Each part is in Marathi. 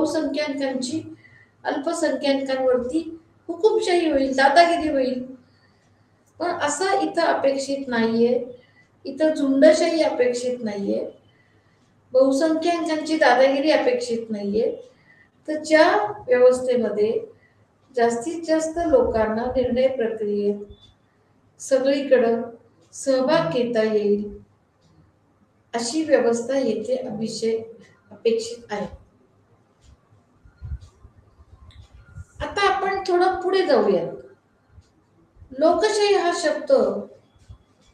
बहुसंख्याकांची अल्पसंख्याकांवरती हुकुमशाही होईल, दादागिरी होईल. पण असं इथं अपेक्षित नाहीये. इथं झुंडशाही अपेक्षित नाहीये, बहुसंख्याकांची दादागिरी अपेक्षित नाहीये. तर ज्या व्यवस्थेमध्ये जास्तीत जास्त लोकांना निर्णय प्रक्रियेत सगळीकडं सहभाग घेता येईल अशी व्यवस्था येथे अपेक्षित आहे. आता आपण थोडं पुढे जाऊयात. लोकशाही हा शब्द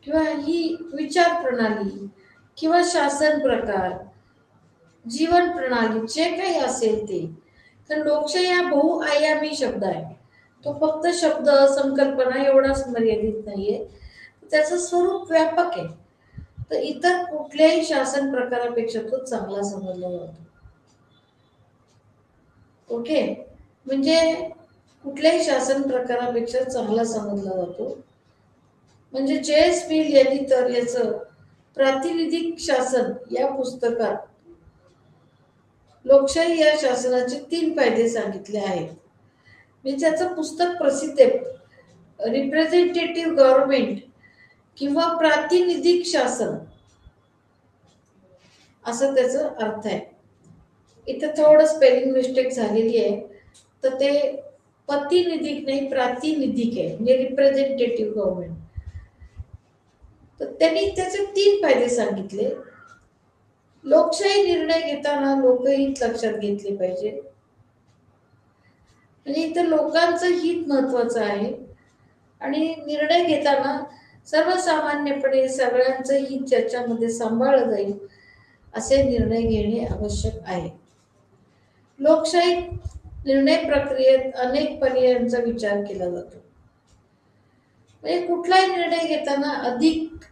किंवा ही विचार प्रणाली किंवा शासन प्रकार, जीवन प्रणाली जे काही असेल ते, तर लोकशाही हा बहुआयामी शब्द आहे. तो फक्त शब्द संकल्पना एवढाच मर्यादित नाहीये, त्याचं स्वरूप व्यापक आहे. तर इतर कुठल्याही शासन प्रकारापेक्षा तो चांगला समजला जातो. ओके, म्हणजे कुठल्याही शासन प्रकारापेक्षा चांगला समजला जातो. म्हणजे जे.एस. मिल यांनी तर याचं प्रातिनिधिक शासन या पुस्तकात लोकशाही या शासनाचे 3 फायदे सांगितले आहेत. म्हणजे त्याचं पुस्तक प्रसिद्ध आहे, रिप्रेझेंटेटिव्ह गव्हर्नमेंट किंवा प्रातिनिधिक शासन असं त्याचा अर्थ आहे. इथं थोडं स्पेलिंग मिस्टेक झालेली आहे, तर ते प्रतिनिधिक नाही प्रातिनिधिक आहे, म्हणजे रिप्रेझेंटेटिव्ह गव्हर्नमेंट. तर त्यांनी त्याचे 3 फायदे सांगितले. लोकशाही निर्णय घेताना लोकहित लक्षात घेतले पाहिजे. म्हणजे इथं लोकांचं हित महत्वाचं आहे आणि निर्णय घेताना सर्वसामान्यपणे सगळ्यांचं हित ज्याच्यामध्ये सांभाळलं जाईल असे निर्णय घेणे आवश्यक आहे. लोकशाही निर्णय प्रक्रियेत अनेक पर्यायांचा विचार केला जातो. म्हणजे कुठलाही निर्णय घेताना अधिक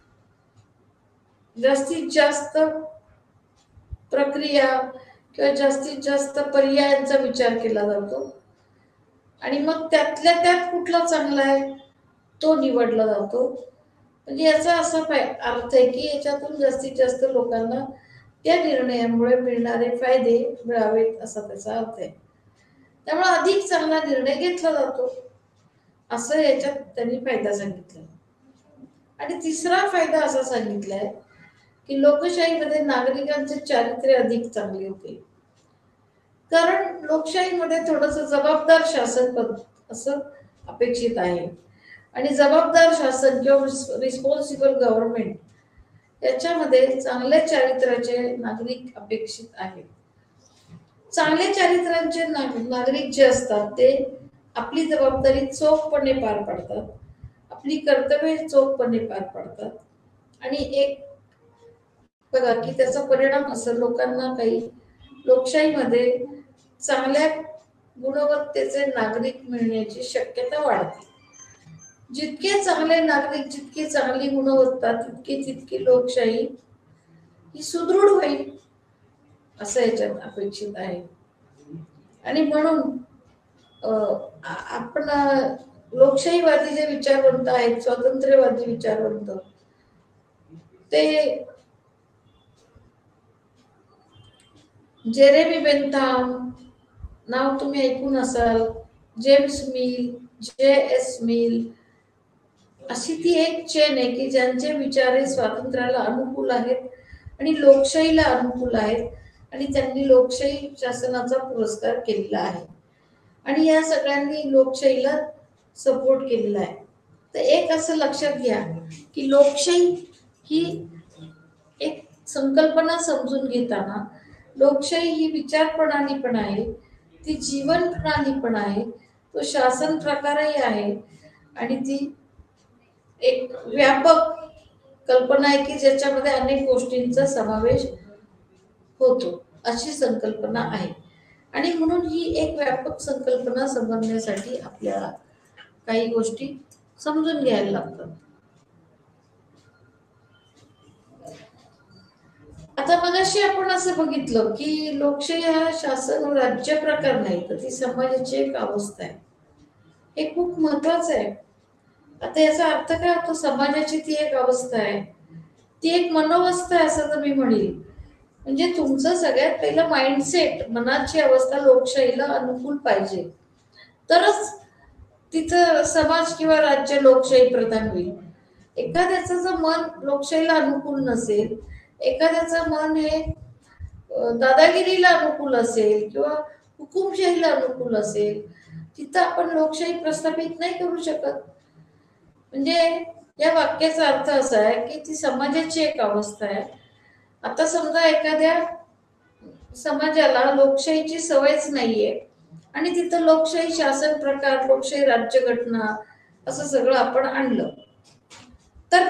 जास्तीत जास्त प्रक्रिया किंवा जास्तीत जास्त पर्यायांचा विचार केला जातो आणि मग त्यातल्या त्यात कुठला चांगला आहे तो निवडला जातो. म्हणजे याचा असा अर्थ आहे की याच्यातून जास्तीत जास्त लोकांना त्या निर्णयामुळे मिळणारे फायदे मिळावेत असा त्याचा अर्थ आहे. त्यामुळे अधिक चांगला निर्णय घेतला जातो असं याच्यात त्यांनी फायदा सांगितला. आणि तिसरा फायदा असा सांगितलाय की लोकशाहीमध्ये नागरिकांचे चारित्र्य अधिक चांगले होते. कारण लोकशाहीमध्ये थोडस जबाबदार शासन असं अपेक्षित आहे आणि जबाबदार शासन किंवा रिस्पॉन्सिबल गव्हर्नमेंट याच्यामध्ये चांगल्या चारित्र्याचे नागरिक अपेक्षित आहेत. चांगल्या चारित्र्याचे नागरिक जे असतात ते आपली जबाबदारी चोखपणे पार पाडतात, आपली कर्तव्ये चोखपणे पार पाडतात आणि एक बघा की त्याचा परिणाम असं लोकांना काही लोकशाहीमध्ये चांगल्या गुणवत्तेचे नागरिक मिळण्याची शक्यता वाढते. जितके चांगले नागरिक, जितकी चांगली गुणवत्ता, तितकी लोकशाही ही सुदृढ होईल असं याच्यात अपेक्षित आहे. आणि म्हणून आपण लोकशाहीवादी जे विचारवंत आहेत, स्वातंत्र्यवादी विचारवंत, ते जेरेमी बेंथाम नाव तुम्ही ऐकून असाल, जेम्स मिल, जे.एस. मिल, अशी ती एक चेन आहे की ज्यांचे विचार हे स्वातंत्र्याला अनुकूल आहेत आणि लोकशाहीला अनुकूल आहेत आणि त्यांनी लोकशाही शासनाचा पुरस्कार केलेला आहे आणि या सगळ्यांनी लोकशाहीला सपोर्ट केलेला आहे. तर एक असं लक्षात घ्या की लोकशाही ही एक संकल्पना समजून घेताना लोकशाही ही विचार प्रणाली पण आहे, ती जीवन प्रणाली पण आहे, तो शासन प्रकारही आहे आणि ती एक व्यापक कल्पना आहे की ज्याच्यामध्ये अनेक गोष्टींचा समावेश होतो अशी संकल्पना आहे. आणि म्हणून ही एक व्यापक संकल्पना समजण्यासाठी आपल्याला काही गोष्टी समजून घ्यायला लागतात. आता मगाशी आपण असं बघितलं की लोकशाही हा शासन राज्य प्रकार नाही, तर ती समाजाची एक अवस्था आहे. हे खूप महत्वाचं आहे. आता याचा अर्थ काय होतो? समाजाची ती एक अवस्था आहे, ती एक मनोवस्था आहे असं तर मी म्हणेन. म्हणजे तुमचं सगळ्यात पहिलं माइंडसेट, मनाची अवस्था लोकशाहीला अनुकूल पाहिजे, तरच तिथं समाज किंवा राज्य लोकशाही प्रधान होईल. एखाद्याचं जर मन लोकशाहीला अनुकूल नसेल, एखाद्याचं मन हे दादागिरीला अनुकूल असेल किंवा हुकुमशाहीला अनुकूल असेल, तिथं आपण लोकशाही प्रस्थापित नाही करू शकत. म्हणजे या वाक्याचा अर्थ असा आहे की ती समाजाची एक अवस्था आहे. आता समजा एखाद्या समाजाला लोकशाहीची सवयच नाहीये आणि तिथं लोकशाही शासन प्रकार, लोकशाही राज्यघटना असं सगळं आपण आणलं, तर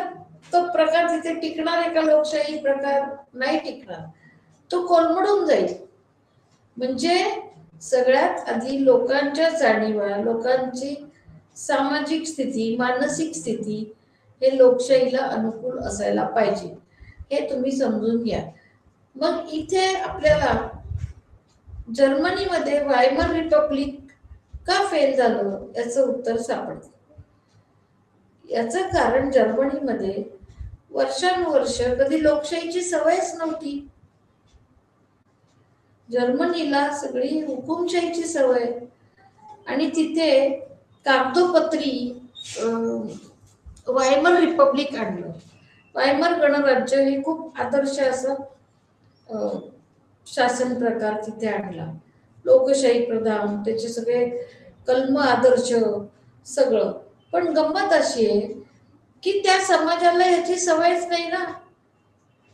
तो प्रकार तिथे टिकणार आहे का? लोकशाही प्रकार नाही टिकणार, तो कोलमडून जाईल. म्हणजे सगळ्यात आधी लोकांच्या जाणीवा, लोकांची सामाजिक स्थिती, मानसिक स्थिती हे लोकशाहीला अनुकूल असायला पाहिजे, हे तुम्ही समजून घ्या. मग इथे आपल्याला जर्मनीमध्ये वायमर रिपब्लिक का फेल झालं याचं उत्तर सापडतं. याचं कारण जर्मनीमध्ये वर्षानुवर्ष कधी लोकशाहीची सवयच नव्हती. जर्मनीला सगळी हुकुमशाहीची सवय आणि तिथे कागदोपत्री वायमर रिपब्लिक आणलं. वायमर गणराज्य हे खूप आदर्श असं शासन प्रकार तिथे आणला, लोकशाही प्रधान, त्याचे सगळे कलम, आदर्श सगळं. पण गंमत अशी आहे की त्या समाजाला याची सवयच नाही ना.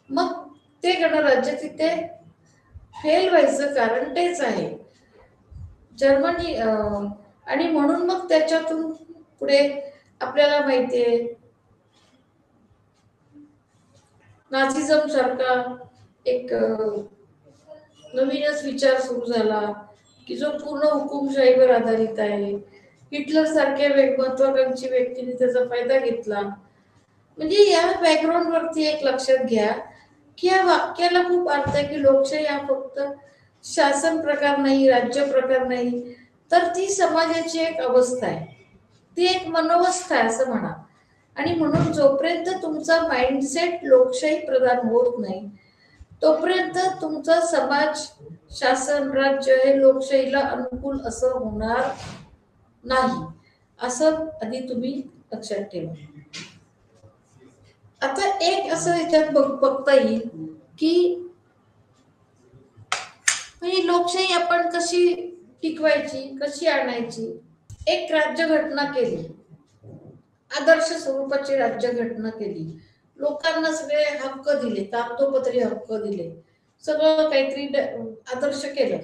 मग ते गणराज्य तिथे फेल व्हायचं कारण तेच आहे, जर्मनी. आणि म्हणून मग त्याच्यातून पुढे आपल्याला माहितीये नाझिझम सारखा एक नवीनच विचार सुरू झाला की जो पूर्ण हुकुमशाहीवर आधारित आहे. हिटलर सारख्या महत्वाकांक्षी व्यक्तीने त्याचा फायदा घेतला. म्हणजे या बॅकग्राऊंड वरती एक लक्षात घ्या की या वाक्याला खूप अर्थ आहे की लोकशाही हा फक्त शासन प्रकार नाही, राज्य प्रकार नाही, तर ती समाजाची एक अवस्था आहे, ती एक मनोवस्था आहे असं म्हणा. आणि म्हणून जोपर्यंत तुमचा माइंडसेट लोकशाही प्रधान होत नाही, तोपर्यंत तुमचा समाज, शासन, राज्य हे लोकशाहीला अनुकूल असं होणार नाही, असं आधी तुम्ही लक्षात ठेवा. आता एक असं याच्यात बघता येईल की लोकशाही आपण कशी टिकवायची, कशी आणायची. एक राज्यघटना केली, आदर्श स्वरूपाची राज्यघटना केली, लोकांना सगळे हक्क दिले, कागदोपत्री हक्क दिले, सगळं काहीतरी आदर्श केलं,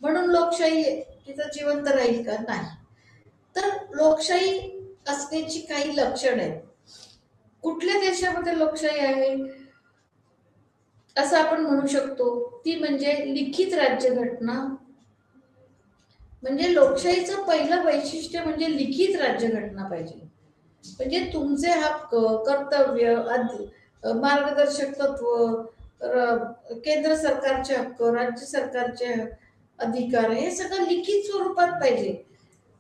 म्हणून लोकशाही तिथं जिवंत राहील का? नाही. तर लोकशाही असण्याची काही लक्षण आहेत. कुठल्या देशामध्ये लोकशाही आहे असं आपण म्हणू शकतो, ती म्हणजे लिखित राज्यघटना. म्हणजे लोकशाहीचं पहिलं वैशिष्ट्य म्हणजे लिखित राज्यघटना पाहिजे. म्हणजे तुमचे हक्क, कर्तव्य, मार्गदर्शक तत्व, केंद्र सरकारचे हक्क, राज्य सरकारचे अधिकार, हे सगळं लिखित स्वरूपात पाहिजे.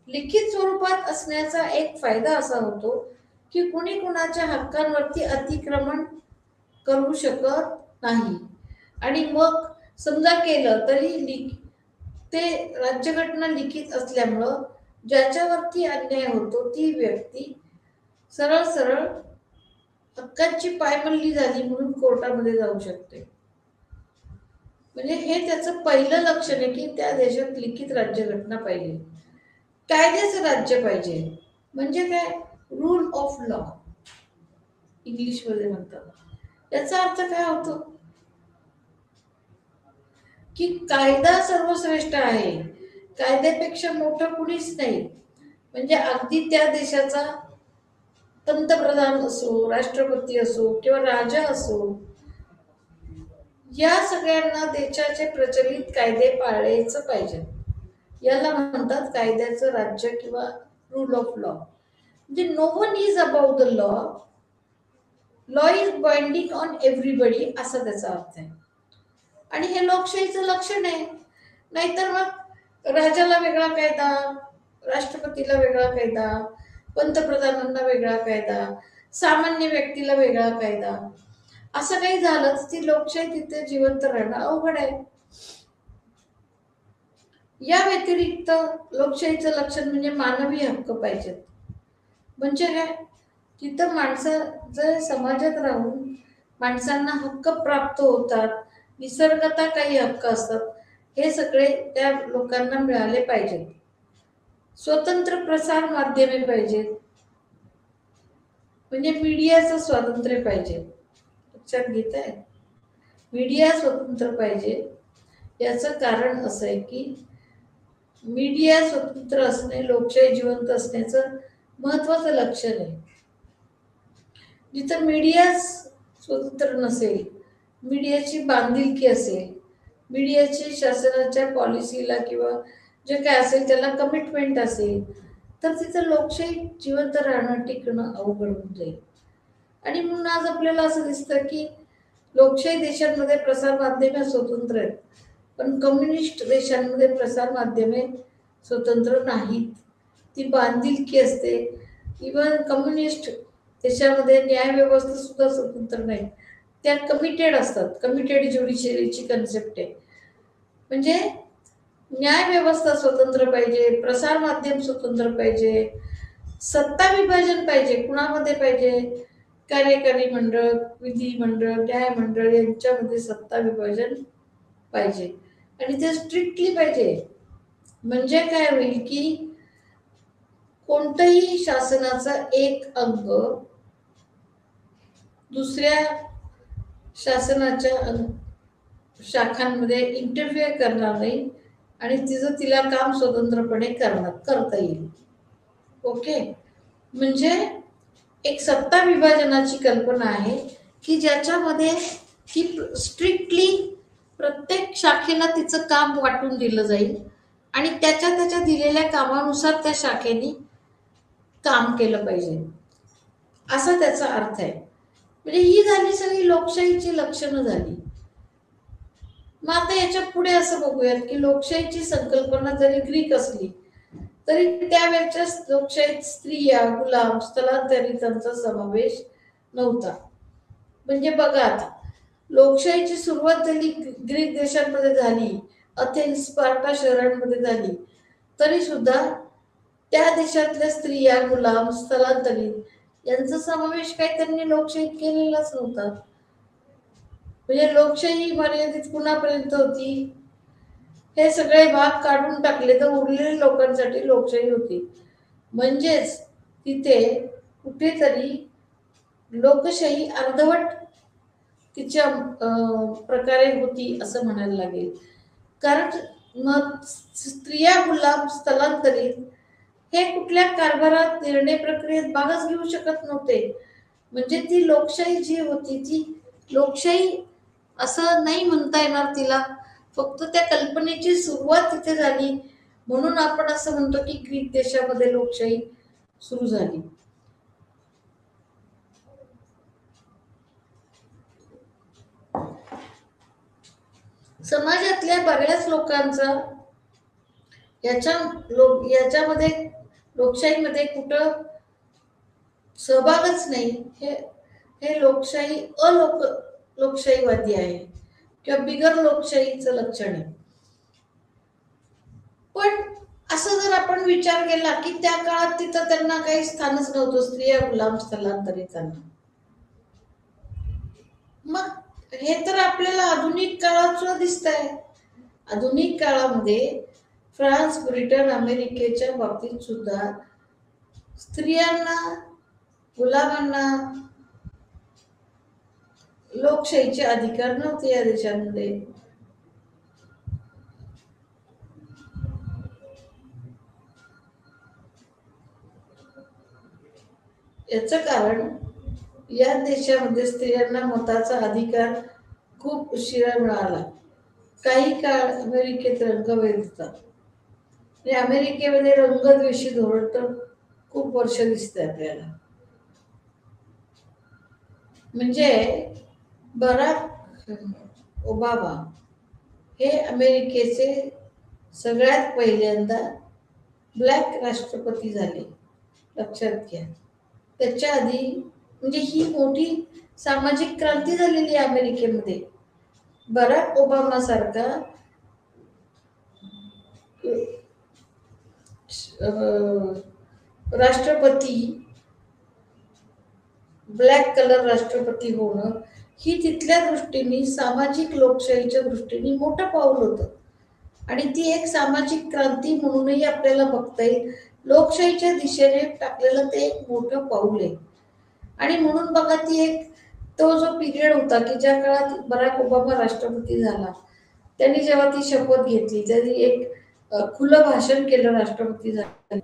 लिखित स्वरूपात असण्याचा एक फायदा असा होतो की कुणी कुणाच्या हक्कांवरती अतिक्रमण करू शकत नाही. आणि मग समजा केलं तरी ते राज्यघटना लिखित असल्यामुळं ज्याच्यावरती अन्याय होतो ती व्यक्ती सरळ सरळ हक्काची पायमल्ली झाली म्हणून कोर्टामध्ये जाऊ शकते. म्हणजे हे त्याचं पहिलं लक्षण आहे की त्या देशात लिखित राज्यघटना पाहिजे. कायद्याचं राज्य पाहिजे. म्हणजे काय? रूल ऑफ लॉ इंग्लिश मध्ये म्हणतात. याचा अर्थ काय होतो की कायदा सर्वश्रेष्ठ आहे, कायद्यापेक्षा मोठं कुणीच नाही. म्हणजे अगदी त्या देशाचा पंतप्रधान असो, राष्ट्रपती असो किंवा राजा असो, या सगळ्यांना देशाचे प्रचलित कायदे पाळायच पाहिजे. याला म्हणतात कायद्याचं राज्य किंवा रूल ऑफ लॉ. म्हणजे no one is about the law, law is binding on everybody, असा त्याचा अर्थ आहे. आणि हे लोकशाहीचं लक्षण आहे. नाहीतर मग राजाला वेगळा कायदा, राष्ट्रपतीला वेगळा कायदा, पंतप्रधानांना वेगळा कायदा, सामान्य व्यक्तीला वेगळा कायदा. असं काही झालं तर ती लोकशाही तिथे जिवंत राहणं अवघड आहे. या व्यतिरिक्त लोकशाहीचं लक्षण म्हणजे मानवी हक्क पाहिजेत. म्हणजे काय, तिथं माणसं जर समाजात राहून माणसांना हक्क प्राप्त होतात, निसर्गता काही हक्क असतात, हे सगळे त्या लोकांना मिळाले पाहिजेत. स्वतंत्र प्रसार माध्यमे पाहिजेत, म्हणजे मीडियाचं स्वातंत्र्य पाहिजे. लक्षात घेत आहे, मीडिया स्वतंत्र पाहिजे. याचं कारण असं आहे की मीडिया स्वतंत्र असणे लोकशाही जिवंत असण्याचं महत्वाचं लक्षण आहे. जिथं मीडिया स्वतंत्र नसेल, मीडियाची बांधिलकी असेल, मीडियाची शासनाच्या पॉलिसीला किंवा जे काय असेल त्याला कमिटमेंट असेल, तर तिथं लोकशाही जिवंत राहणं टिकणं अवघड होऊन जाईल. आणि म्हणून आज आपल्याला असं दिसतं की लोकशाही देशांमध्ये प्रसार माध्यमे स्वतंत्र आहेत, पण कम्युनिस्ट देशांमध्ये प्रसार माध्यमे स्वतंत्र नाहीत. ती बांधिलकी असते. इवन कम्युनिस्ट देशामध्ये न्याय व्यवस्था सुद्धा स्वतंत्र नाही, त्या कमिटेड असतात. कमिटेड ज्युडिशरीची कन्सेप्ट आहे. म्हणजे न्याय व्यवस्था स्वतंत्र पाहिजे, प्रसार माध्यम स्वतंत्र पाहिजे, सत्ता विभाजन पाहिजे. कुणामध्ये पाहिजे? कार्यकारी मंडळ, विधिमंडळ, न्यायमंडळ यांच्यामध्ये सत्ता विभाजन पाहिजे आणि ते स्ट्रिक्टली पाहिजे. म्हणजे काय होईल की कोणतंही शासनाचा एक अंग दुसऱ्या शासनाच्या शाखांमध्ये इंटरफिअर करणार नाही आणि तिला काम स्वतंत्रपणे करता येईल. ओके, म्हणजे एक सत्ता विभाजनाची कल्पना आहे की ज्याच्यामध्ये की स्ट्रिक्टली प्रत्येक शाखेला तिचं काम वाटून दिलं जाईल आणि त्याच्या दिलेल्या कामानुसार त्या शाखेने काम केलं पाहिजे, असा त्याचा अर्थ आहे. म्हणजे ही झाली सगळी लोकशाहीची लक्षणं झाली. मग आता याच्या पुढे असं बघूयात की लोकशाहीची संकल्पना जरी ग्रीक असली तरी त्यावेळच्या लोकशाहीत स्त्रिया, गुलाम, स्थलांतरितांचा समावेश नव्हता. म्हणजे बघा, आता लोकशाहीची सुरुवात झाली ग्रीक देशांमध्ये झाली, अथेन्स, स्पार्टा शहरांमध्ये झाली, तरी सुद्धा त्या देशातल्या स्त्रिया, गुलाम, स्थलांतरित यांचा समावेश काही त्यांनी लोकशाहीत केलेलाच नव्हता. म्हणजे लोकशाही मर्यादित कुणापर्यंत होती? हे सगळे भाग काढून टाकले तर उरलेल्या लोकांसाठी लोकशाही होती. म्हणजेच तिथे कुठेतरी लोकशाही अर्धवट तिच्या प्रकारे होती असं म्हणायला लागेल. कारण मग स्त्रिया, गुलाम, स्थलांतरित हे कुठल्या कारभारात, निर्णय प्रक्रियेत भागच घेऊ शकत नव्हते. म्हणजे ती लोकशाही जी होती ती लोकशाही असं नाही म्हणता येणार तिला, फक्त त्या कल्पनेची सुरुवात तिथे झाली. म्हणून आपण असं म्हणतो की ग्रीक देशामध्ये लोकशाही सुरू झाली. समाजातल्या बऱ्याच लोकांचा याच्यामध्ये लोकशाहीमध्ये कुठं सहभागच नाही. हे लोकशाही लोकशाहीवादी आहे किंवा बिगर लोकशाहीचं लक्षण आहे. पण असं जर आपण विचार केला की त्या काळात तिथं त्यांना काही स्थानच नव्हतं, स्त्रिया, गुलाम, स्थलांतरितांना. मग हे तर आपल्याला आधुनिक काळात सुद्धा दिसत आहे. आधुनिक काळामध्ये फ्रान्स, ब्रिटन, अमेरिकेच्या बाबतीत सुद्धा स्त्रियांना, गुलामांना लोकशाहीचे अधिकार नव्हते या देशांमध्ये. याचं कारण या देशामध्ये स्त्रियांना मताचा अधिकार खूप उशिरा मिळाला. काही काळ अमेरिकेत रंगभेद होता. अमेरिकेमध्ये रंगद्वेषी धोरण तर खूप वर्ष दिसते आपल्याला. म्हणजे बराक ओबामा हे अमेरिकेचे सगळ्यात पहिल्यांदा ब्लॅक राष्ट्रपती झाले, लक्षात घ्या. त्याच्या आधी म्हणजे ही मोठी सामाजिक क्रांती झालेली आहे अमेरिकेमध्ये. बराक ओबामा सारखा राष्ट्रपती, ब्लॅक कलर राष्ट्रपती होणं ही तिथल्या दृष्टीने सामाजिक लोकशाहीच्या दृष्टीने मोठं पाऊल होतं. आणि ती एक सामाजिक क्रांती म्हणूनही आपल्याला बघता येईल. लोकशाहीच्या दिशेने टाकलेलं ते एक मोठं पाऊल आहे. आणि म्हणून बघा, ती एक तो जो पिरियड होता की ज्या काळात बराक ओबामा राष्ट्रपती झाला, त्यांनी जेव्हा ती शपथ घेतली, त्यांनी एक खुलं भाषण केलं राष्ट्रपती झालं,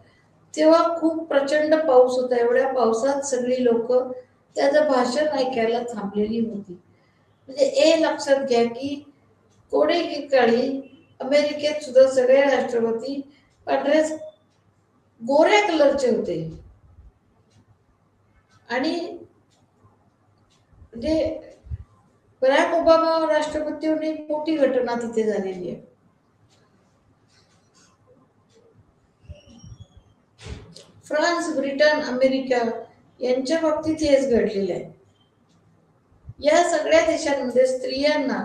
तेव्हा खूप प्रचंड पाऊस होता. एवढ्या पावसात सगळी लोक त्याचं भाषण ऐकायला थांबलेली होती. म्हणजे हे लक्षात घ्या की कोणी काळी अमेरिकेत सुद्धा सगळे राष्ट्रपती पांढऱ्या गोऱ्या कलरचे होते. आणि म्हणजे बराक ओबामा राष्ट्रपती होणे मोठी घटना तिथे झालेली आहे. फ्रान्स, ब्रिटन, अमेरिका यांच्या बाबतीत हेच घडलेलं आहे. या सगळ्या देशांमध्ये स्त्रियांना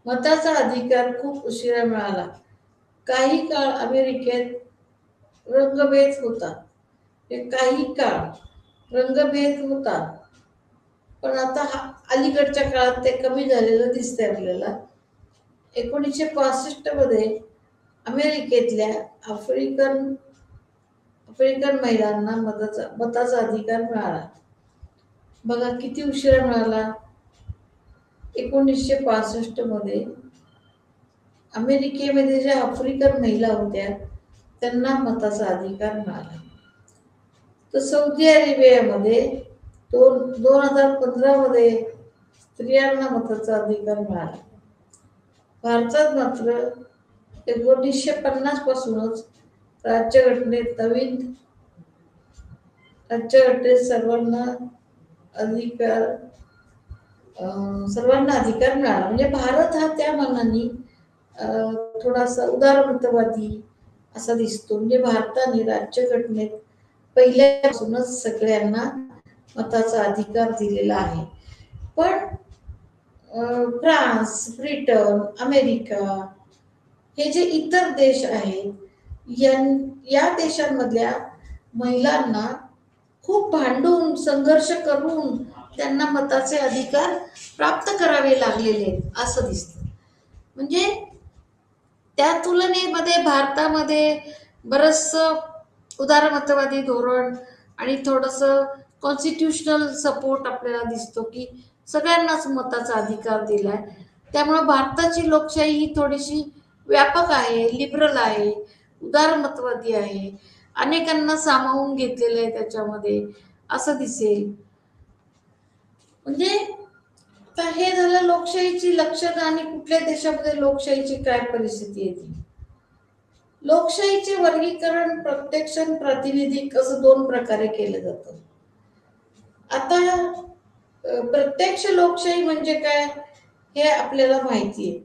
मताचा अधिकार खूप उशिरा मिळाला. काही काळ अमेरिकेत रंगभेद होता, काही काळ रंगभेद होता, पण आता अलीकडच्या काळात ते कमी झालेलं दिसतंय आपल्याला. 1965 मध्ये अमेरिकेतल्या आफ्रिकन महिलांना मताचा अधिकार मिळाला. बघा किती उशिरा मिळाला. 1965 मध्ये अमेरिकेमध्ये ज्या आफ्रिकन महिला होत्या त्यांना मताचा अधिकार मिळाला. तर सौदी अरेबियामध्ये 2015 मध्ये स्त्रियांना मताचा अधिकार मिळाला. भारतात मात्र 1950 पासूनच राज्यघटनेत सर्वांना अधिकार मिळाला. म्हणजे भारत हा त्या मानाने थोडासा उदारमतवादी असा दिसतो. म्हणजे भारताने राज्यघटनेत पहिल्यापासूनच सगळ्यांना मताचा अधिकार दिलेला आहे. पण फ्रान्स, ब्रिटन, अमेरिका हे जे इतर देश आहेत या देशांमधल्या महिलांना खूप भांडून संघर्ष करून त्यांना मताचे अधिकार प्राप्त करावे लागलेले असं दिसतं. म्हणजे त्या तुलनेमध्ये भारतामध्ये बरचसं उदारमतवादी धोरण आणि थोडंसं कॉन्स्टिट्यूशनल सपोर्ट आपल्याला दिसतो की सगळ्यांनाच मताचा अधिकार दिलाय. त्यामुळे भारताची लोकशाही ही थोडीशी व्यापक आहे, लिबरल आहे, उदारमतवादी आहे, अनेकांना सामावून घेतलेलं आहे त्याच्यामध्ये असं दिसेल. म्हणजे हे झालं लोकशाहीची लक्षणं. आणि कुठल्या देशामध्ये लोकशाहीची काय परिस्थिती येते. लोकशाहीचे वर्गीकरण प्रत्यक्ष आणि प्रातिनिधिक असं 2 प्रकारे केलं जातं. आता प्रत्यक्ष लोकशाही म्हणजे काय हे आपल्याला माहिती आहे.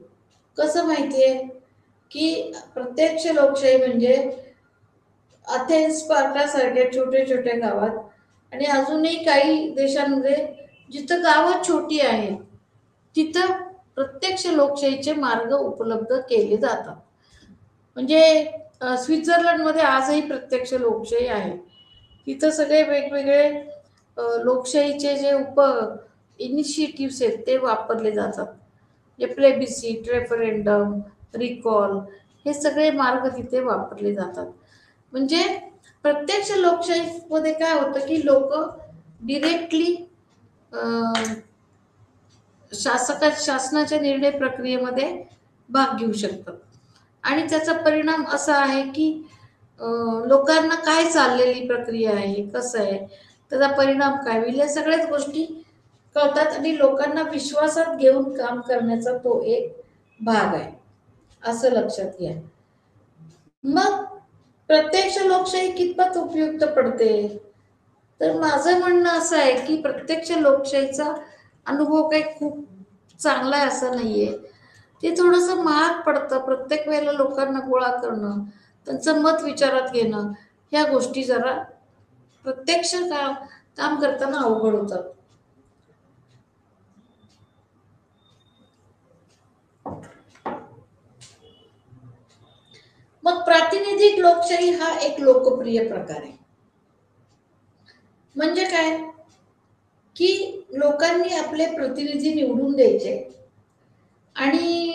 कसं माहिती आहे की प्रत्यक्ष लोकशाही म्हणजे अथेन्स, स्पार्टा सारख्या छोट्या छोट्या गावात आणि अजूनही काही देशांमध्ये जिथं गावं छोटी आहेत तिथं प्रत्यक्ष लोकशाहीचे मार्ग उपलब्ध केले जातात. म्हणजे स्वित्झर्लंडमध्ये आजही प्रत्यक्ष लोकशाही आहे. तिथं सगळे वेगवेगळे लोकशाहीचे जे इनिशिएटिव्स आहेत ते वापरले जातात. म्हणजे प्लेबिसिट, रेफरेंडम, रिकॉल हे सगळे मार्ग तिथे वापरले जातात. म्हणजे प्रत्यक्ष लोकशाहीमध्ये काय होतं की लोक डिरेक्टली शासनाच्या निर्णय प्रक्रियेमध्ये भाग घेऊ शकतात. आणि त्याचा परिणाम असा आहे की लोकांना काय चाललेली प्रक्रिया आहे, कसं आहे, त्याचा परिणाम काय होईल या सगळ्याच गोष्टी कळतात आणि लोकांना विश्वासात घेऊन काम करण्याचा तो एक भाग आहे असं लक्षात घ्या. मग प्रत्यक्ष लोकशाही कितपत उपयुक्त पडते. तर माझं म्हणणं असं आहे की प्रत्यक्ष लोकशाहीचा अनुभव काही खूप चांगला आहे असं नाहीये. ते थोडंसं महाग पडतं. प्रत्येक वेळेला लोकांना गोळा करणं, त्यांचं मत विचारात घेणं ह्या गोष्टी जरा प्रत्यक्ष काम करताना अवघड होतात. मग प्रातिनिधिक लोकशाही हा एक लोकप्रिय प्रकार आहे. म्हणजे काय की लोकांनी आपले प्रतिनिधी निवडून द्यायचे आणि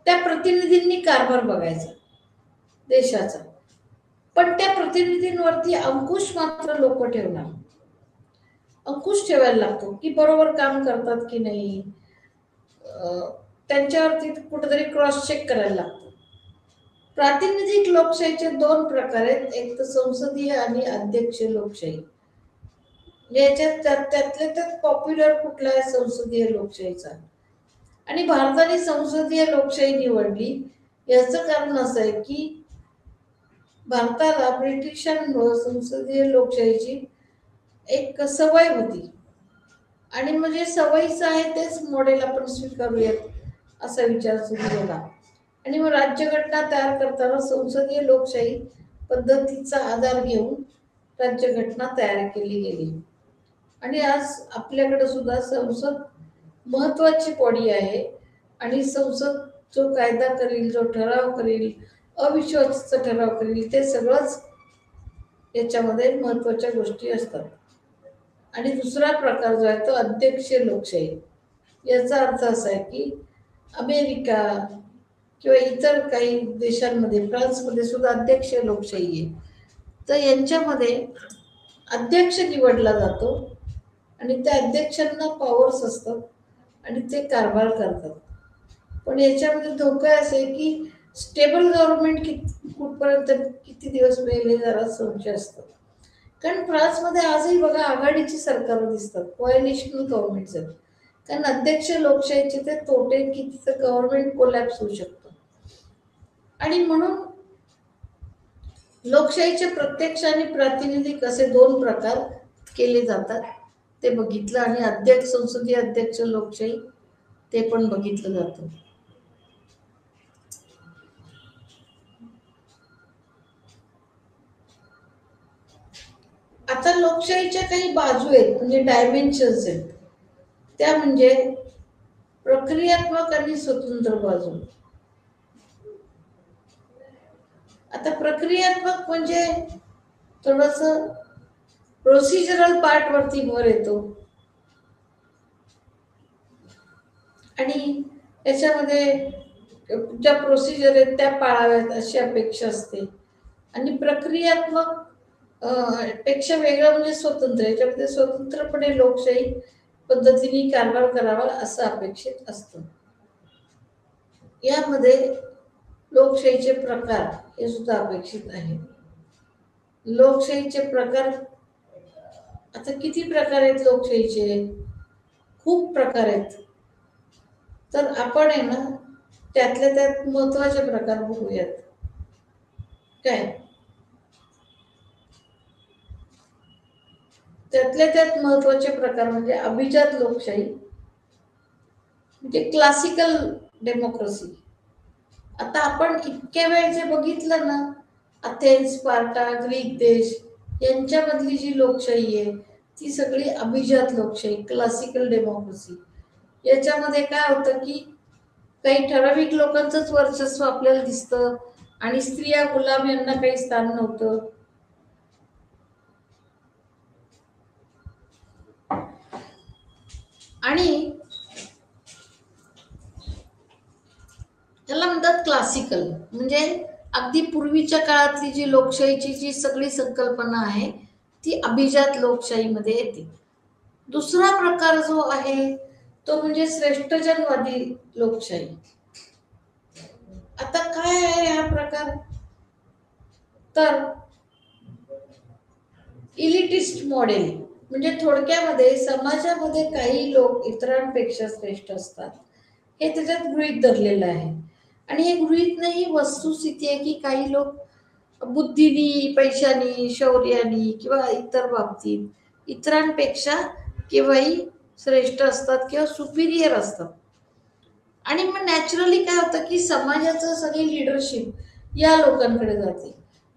त्या प्रतिनिधींनी कारभार बघायचा देशाचा. पण त्या प्रतिनिधींवरती अंकुश मात्र लोक ठेवणार. अंकुश ठेवायला लागतो की बरोबर काम करतात की नाही, त्यांच्यावरती कुठेतरी क्रॉस चेक करायला लागतो. प्रातिनिधिक लोकशाहीचे दोन प्रकार आहेत, एक तर संसदीय आणि अध्यक्षीय लोकशाही. याच्यात त्यातल्या त्यात पॉप्युलर कुठला आहे, संसदीय लोकशाहीचा. आणि भारताने संसदीय लोकशाही निवडली याचं कारण असं आहे की भारताला ब्रिटिशांमुळे संसदीय लोकशाहीची एक सवय होती आणि म्हणजे सवयीचं आहे तेच मॉडेल आपण स्वीकारूयात असा विचार सुरू केला. आणि मग राज्यघटना तयार करताना संसदीय लोकशाही पद्धतीचा आधार घेऊन राज्यघटना तयार केली गेली. आणि आज आपल्याकडे सुद्धा संसद महत्वाची बॉडी आहे आणि संसद जो कायदा करील, जो ठराव करील, अविश्वासाचा ठराव करील, ते सगळंच याच्यामध्ये महत्वाच्या गोष्टी असतात. आणि दुसरा प्रकार जो आहे तो अध्यक्षीय लोकशाही. याचा अर्थ असा आहे की अमेरिका किंवा इतर काही देशांमध्ये, फ्रान्समध्ये सुद्धा अध्यक्षीय लोकशाही आहे. तर यांच्यामध्ये अध्यक्ष निवडला जातो आणि त्या अध्यक्षांना पॉवर्स असतात आणि ते कारभार करतात. पण याच्यामध्ये धोका असा आहे की स्टेबल गव्हर्नमेंट कुठपर्यंत किती दिवस मिळेल हे जरा संशय असतो. कारण फ्रान्समध्ये आजही बघा आघाडीची सरकार दिसतात, कोॲलिशनल गव्हर्नमेंट्स आहेत. कारण अध्यक्ष लोकशाहीचे ते तोटे की तिथं गव्हर्नमेंट कोलॅप्स होऊ शकतं. आणि म्हणून लोकशाहीचे प्रत्यक्ष आणि प्रातिनिधिक असे दोन प्रकार केले जातात ते बघितलं. आणि अध्यक्ष, संसदीय अध्यक्ष लोकशाही ते पण बघितलं जातं. आता लोकशाहीच्या काही बाजू आहेत, म्हणजे डायमेन्शन्स आहेत. त्या म्हणजे प्रक्रियात्मक आणि स्वतंत्र बाजू. आता प्रक्रियात्मक म्हणजे थोडस प्रोसिजरल पार्ट वरती भर येतो आणि याच्यामध्ये ज्या प्रोसिजर आहेत त्या पाळाव्यात अशी अपेक्षा असते. आणि प्रक्रियात्मक पेक्षा वेगळं म्हणजे स्वतंत्र. याच्यामध्ये स्वतंत्रपणे लोकशाही पद्धतीने कारभार करावा असं अपेक्षित असतं. यामध्ये लोकशाहीचे प्रकार हे सुद्धा अपेक्षित आहे. लोकशाहीचे प्रकार, आता किती प्रकार आहेत लोकशाहीचे? खूप प्रकार आहेत. तर आपण आहे ना त्यातल्या त्यात महत्वाचे प्रकार बघूयात. काय त्यातल्या त्यात महत्वाचे प्रकार म्हणजे अभिजात लोकशाही, म्हणजे क्लासिकल डेमोक्रेसी. आता आपण इतक्या वेळ जे बघितलं ना, अथेन्स, स्पार्टा, ग्रीक देश यांच्यामधली जी लोकशाही आहे ती सगळी अभिजात लोकशाही, क्लासिकल डेमोक्रेसी. याच्यामध्ये काय होतं की काही ठराविक लोकांचंच वर्चस्व आपल्याला दिसतं आणि स्त्रिया, गुलाम यांना काही स्थान नव्हतं. आणि त्याला म्हणतात क्लासिकल, म्हणजे अगदी पूर्वीच्या काळातली जी लोकशाहीची जी सगळी संकल्पना आहे ती अभिजात लोकशाहीमध्ये येते. दुसरा प्रकार जो आहे तो म्हणजे श्रेष्ठजनवादी लोकशाही. आता काय आहे हा प्रकार? तर इलिटिस्ट मॉडेल, म्हणजे थोडक्यामध्ये समाजामध्ये काही लोक इतरांपेक्षा श्रेष्ठ असतात हे त्याच्यात गृहीत धरलेलं आहे. आणि हे गृहीत नाही, वस्तुस्थिती आहे की काही लोक बुद्धीनी, पैशानी, शौर्यानी किंवा इतर बाबतीत इतरांपेक्षा केव्हाही श्रेष्ठ असतात किंवा सुपिरियर असतात. आणि मग नॅचरली काय होतं की समाजाचं सगळी लिडरशिप या लोकांकडे जाते.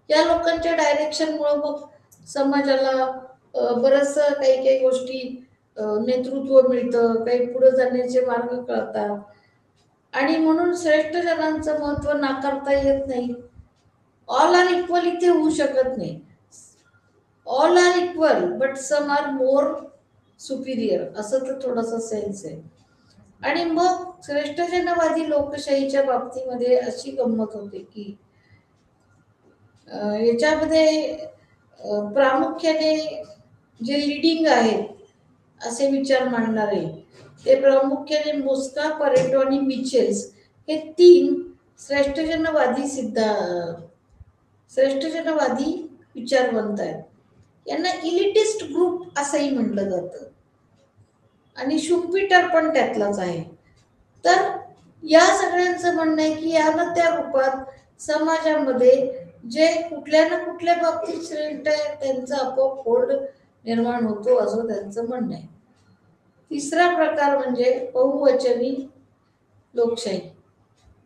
या लोकांच्या डायरेक्शनमुळे मग समाजाला बरंच काही काही गोष्टी नेतृत्व मिळतं, काही पुढे जाण्याचे मार्ग कळतात. आणि म्हणून श्रेष्ठ जनांचं महत्व नाकारता येत नाही. ऑल आर इक्वल इथे होऊ शकत नाही. All are equal but some are more superior, असं तर थोडासा सेन्स आहे. आणि मग श्रेष्ठजनवादी लोकशाहीच्या बाबतीमध्ये अशी गंमत होते की याच्यामध्ये प्रामुख्याने जे लिडिंग आहेत असे विचार मांडणारे ते प्रामुख्याने मोस्का, परेटो आणि मिचेल्स हे 3 श्रेष्ठजनवादी विचारवंत आहेत. यांना इलिटिस्ट ग्रुप असंही म्हटलं जातं आणि शुम्पीटर पण त्यातलाच आहे. तर या सगळ्यांचं म्हणणं आहे की या ना त्या रूपात समाजामध्ये जे कुठल्या ना कुठल्या बाबतीत श्रेष्ठ आहे त्यांचा आपोआप होल्ड निर्माण होतो असं त्यांचं म्हणणं आहे. तिसरा प्रकार म्हणजे बहुवचनी लोकशाही,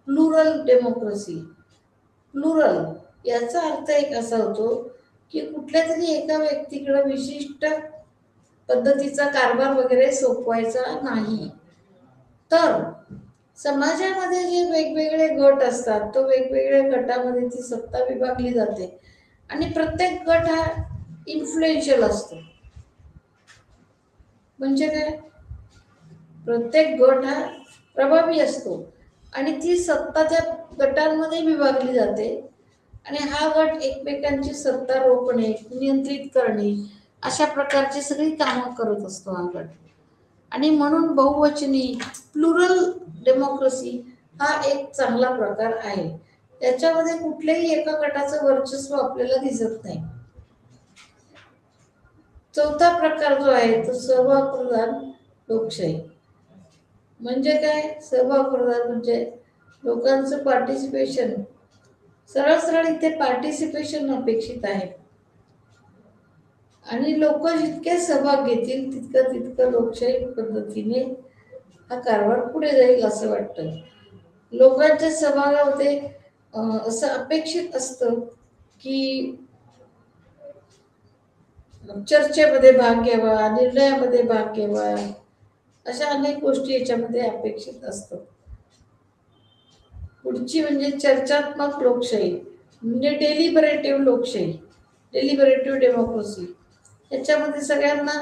प्लुरल डेमोक्रेसी. प्लुरल याचा अर्थ एक असा होतो की कुठल्या तरी एका व्यक्तीकडे विशिष्ट पद्धतीचा कारभार वगैरे सोपवायचा नाही, तर समाजामध्ये जे वेगवेगळे गट असतात तो वेगवेगळ्या गटामध्ये ती सत्ता विभागली जाते आणि प्रत्येक गट हा इन्फ्लुएन्शियल असतो. म्हणजे काय, प्रत्येक गट हा प्रभावी असतो आणि ती सत्ता त्या गटांमध्ये विभागली जाते आणि हा गट एकमेकांची सत्ता रोखणे, नियंत्रित करणे अशा प्रकारची सगळी कामं करत असतो हा गट. आणि म्हणून बहुवचनी प्लुरल डेमोक्रेसी हा एक चांगला प्रकार आहे. त्याच्यामध्ये कुठल्याही एका गटाचं वर्चस्व आपल्याला दिसत नाही. चौथा प्रकार जो आहे तो सहभागप्रधान लोकशाही. म्हणजे काय, सहभागप्रधान म्हणजे लोकांचं पार्टिसिपेशन, सरळ सरळ इथे पार्टिसिपेशन अपेक्षित आहे आणि लोक जितके सहभाग घेतील तितकं तितकं लोकशाही पद्धतीने हा कारभार पुढे जाईल असं वाटतं. लोकांच्या सहभागामध्ये असं अपेक्षित असतं की चर्चेमध्ये भाग घ्यावा, निर्णयामध्ये भाग घ्यावा, अशा अनेक गोष्टी याच्यामध्ये अपेक्षित असतात. पुढची म्हणजे चर्चात्मक लोकशाही म्हणजे डेलिबरेटिव्ह लोकशाही, डेलिबरेटिव्ह डेमोक्रेसी. याच्यामध्ये सगळ्यांना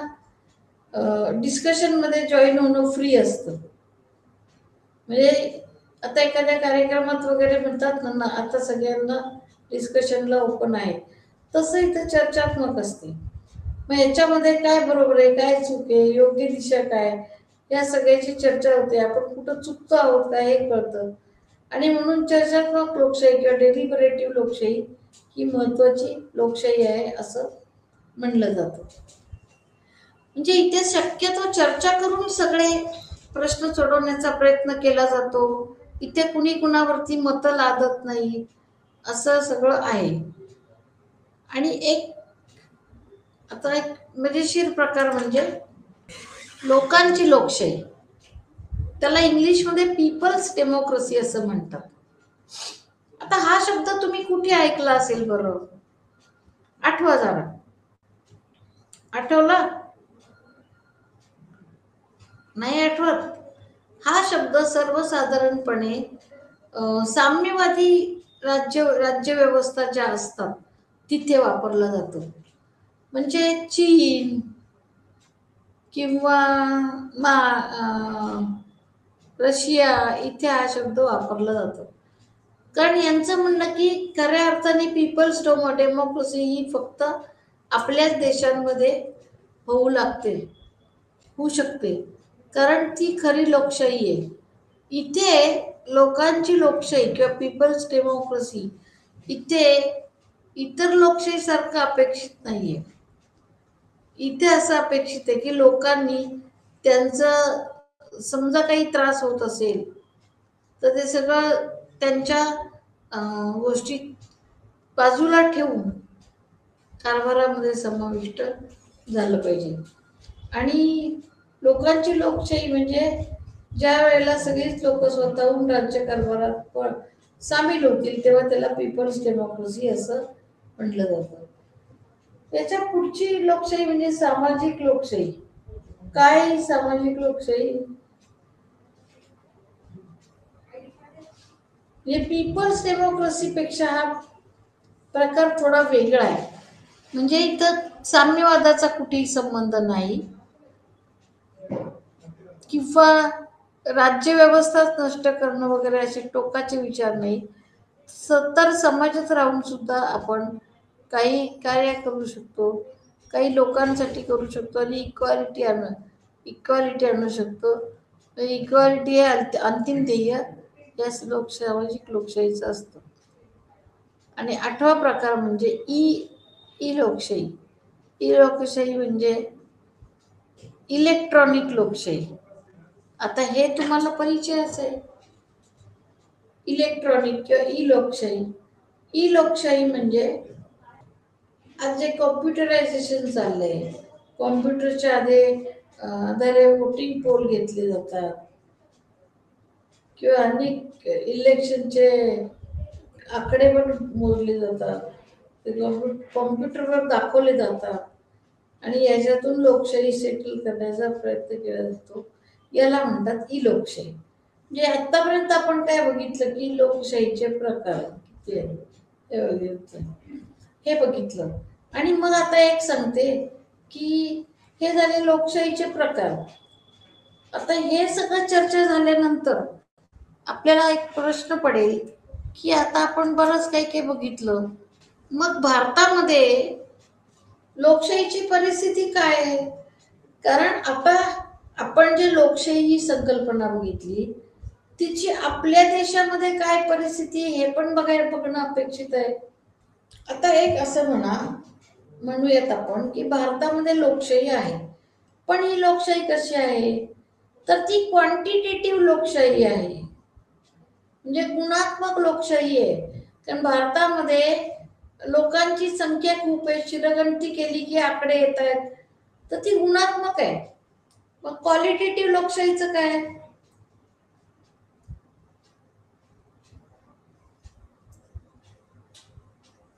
डिस्कशनमध्ये जॉईन होणं फ्री असतं. म्हणजे आता एखाद्या कार्यक्रमात वगैरे म्हणतात ना आता सगळ्यांना डिस्कशनला ओपन आहे, तसं इथं चर्चात्मक असते. मग याच्यामध्ये काय बरोबर आहे, काय चूक आहे, योग्य दिशा काय, या सगळ्याची चर्चा होते. आपण कुठं चुकतो आहोत का हे कळतं. आणि म्हणून चर्चात्मक लोकशाही किंवा डेलिबरेटिव्ह लोकशाही ही महत्वाची लोकशाही आहे असं म्हणलं जातं. म्हणजे इथे शक्यतो चर्चा करून सगळे प्रश्न सोडवण्याचा प्रयत्न केला जातो. इथे कुणी कुणावरती मतं लादत नाही, असं सगळं आहे. आणि आता एक मजेशीर प्रकार म्हणजे लोकांची लोकशाही, त्याला इंग्लिशमध्ये पीपल्स डेमोक्रेसी असं म्हणतात. आता हा शब्द तुम्ही कुठे ऐकला असेल बरं, आठवा जरा, आठवला नाही आठवत? हा शब्द सर्वसाधारणपणे साम्यवादी राज्यव्यवस्था ज्या असतात तिथे वापरला जातो. म्हणजे चीन किंवा रशिया इथे हा शब्द वापरला जातो. कारण यांचं म्हणणं की खऱ्या अर्थाने पीपल्स डेमोक्रेसी ही फक्त आपल्याच देशांमध्ये होऊ शकते, कारण ती खरी लोकशाही आहे. इथे लोकांची लोकशाही किंवा पीपल्स डेमोक्रेसी इथे इतर लोकशाही सारखं अपेक्षित नाहीये. इथे असं अपेक्षित आहे की लोकांनी त्यांचं समजा काही त्रास होत असेल तर ते सगळं त्यांच्या गोष्टी बाजूला ठेवून कारभारामध्ये समाविष्ट झालं पाहिजे. आणि लोकांची लोकशाही म्हणजे ज्या वेळेला सगळीच लोक स्वतःहून राज्यकारभारात सामील होतील तेव्हा त्याला पीपल्स डेमोक्रेसी असं म्हटलं जातं. त्याच्या पुढची लोकशाही म्हणजे सामाजिक लोकशाही. काय सामाजिक लोकशाही? म्हणजे पीपल्स डेमोक्रेसी पेक्षा हा प्रकार थोडा वेगळा आहे. म्हणजे इथं साम्यवादाचा कुठेही संबंध नाही किंवा राज्यव्यवस्था नष्ट करणं वगैरे असे टोकाचे विचार नाही. तर समाजात राहून सुद्धा आपण काही कार्य करू शकतो, काही लोकांसाठी करू शकतो आणि इक्वालिटी आणू शकतो. इक्वालिटी हे अंतिम ध्येय या सामाजिक लोकशाहीचं असतं. आणि 8वा प्रकार म्हणजे ई लोकशाही. ई लोकशाही म्हणजे इलेक्ट्रॉनिक लोकशाही. आता हे तुम्हाला परिचयच आहे. इलेक्ट्रॉनिक किंवा ई लोकशाही. ई लोकशाही म्हणजे आज जे कॉम्प्युटरायझेशन चाललंय, कॉम्प्युटरच्या आधारे वोटिंग पोल घेतले जातात किंवा अनेक इलेक्शनचे आकडे पण मोजले जातात, ते कॉम्प्युटरवर दाखवले जातात आणि याच्यातून लोकशाही सेटल करण्याचा प्रयत्न केला जातो. याला म्हणतात ई लोकशाही. म्हणजे आतापर्यंत आपण काय बघितलं की लोकशाहीचे प्रकार किती आहेत हे बघितलं. आणि मग आता एक सांगते की हे झाले लोकशाहीचे प्रकार. आता हे सगळं चर्चा झाल्यानंतर आपल्याला एक प्रश्न पडेल की आता आपण बरंच काही काही बघितलं, मग भारतामध्ये लोकशाहीची परिस्थिती काय आहे? कारण आता आपण जे लोकशाही ही संकल्पना बघितली, तिची आपल्या देशामध्ये काय परिस्थिती हे पण बघणं अपेक्षित आहे. आता एक असं म्हणूयात आपण की भारतामध्ये लोकशाही आहे, पण ही लोकशाही कशी आहे तर ती क्वांटिटेटिव्ह लोकशाही आहे, म्हणजे गुणात्मक लोकशाही आहे. कारण भारतामध्ये लोकांची संख्या खूप आहे, शिरगणती केली की आकडे येत आहेत, तर ती गुणात्मक आहे. मग क्वालिटेटिव्ह लोकशाहीचं काय?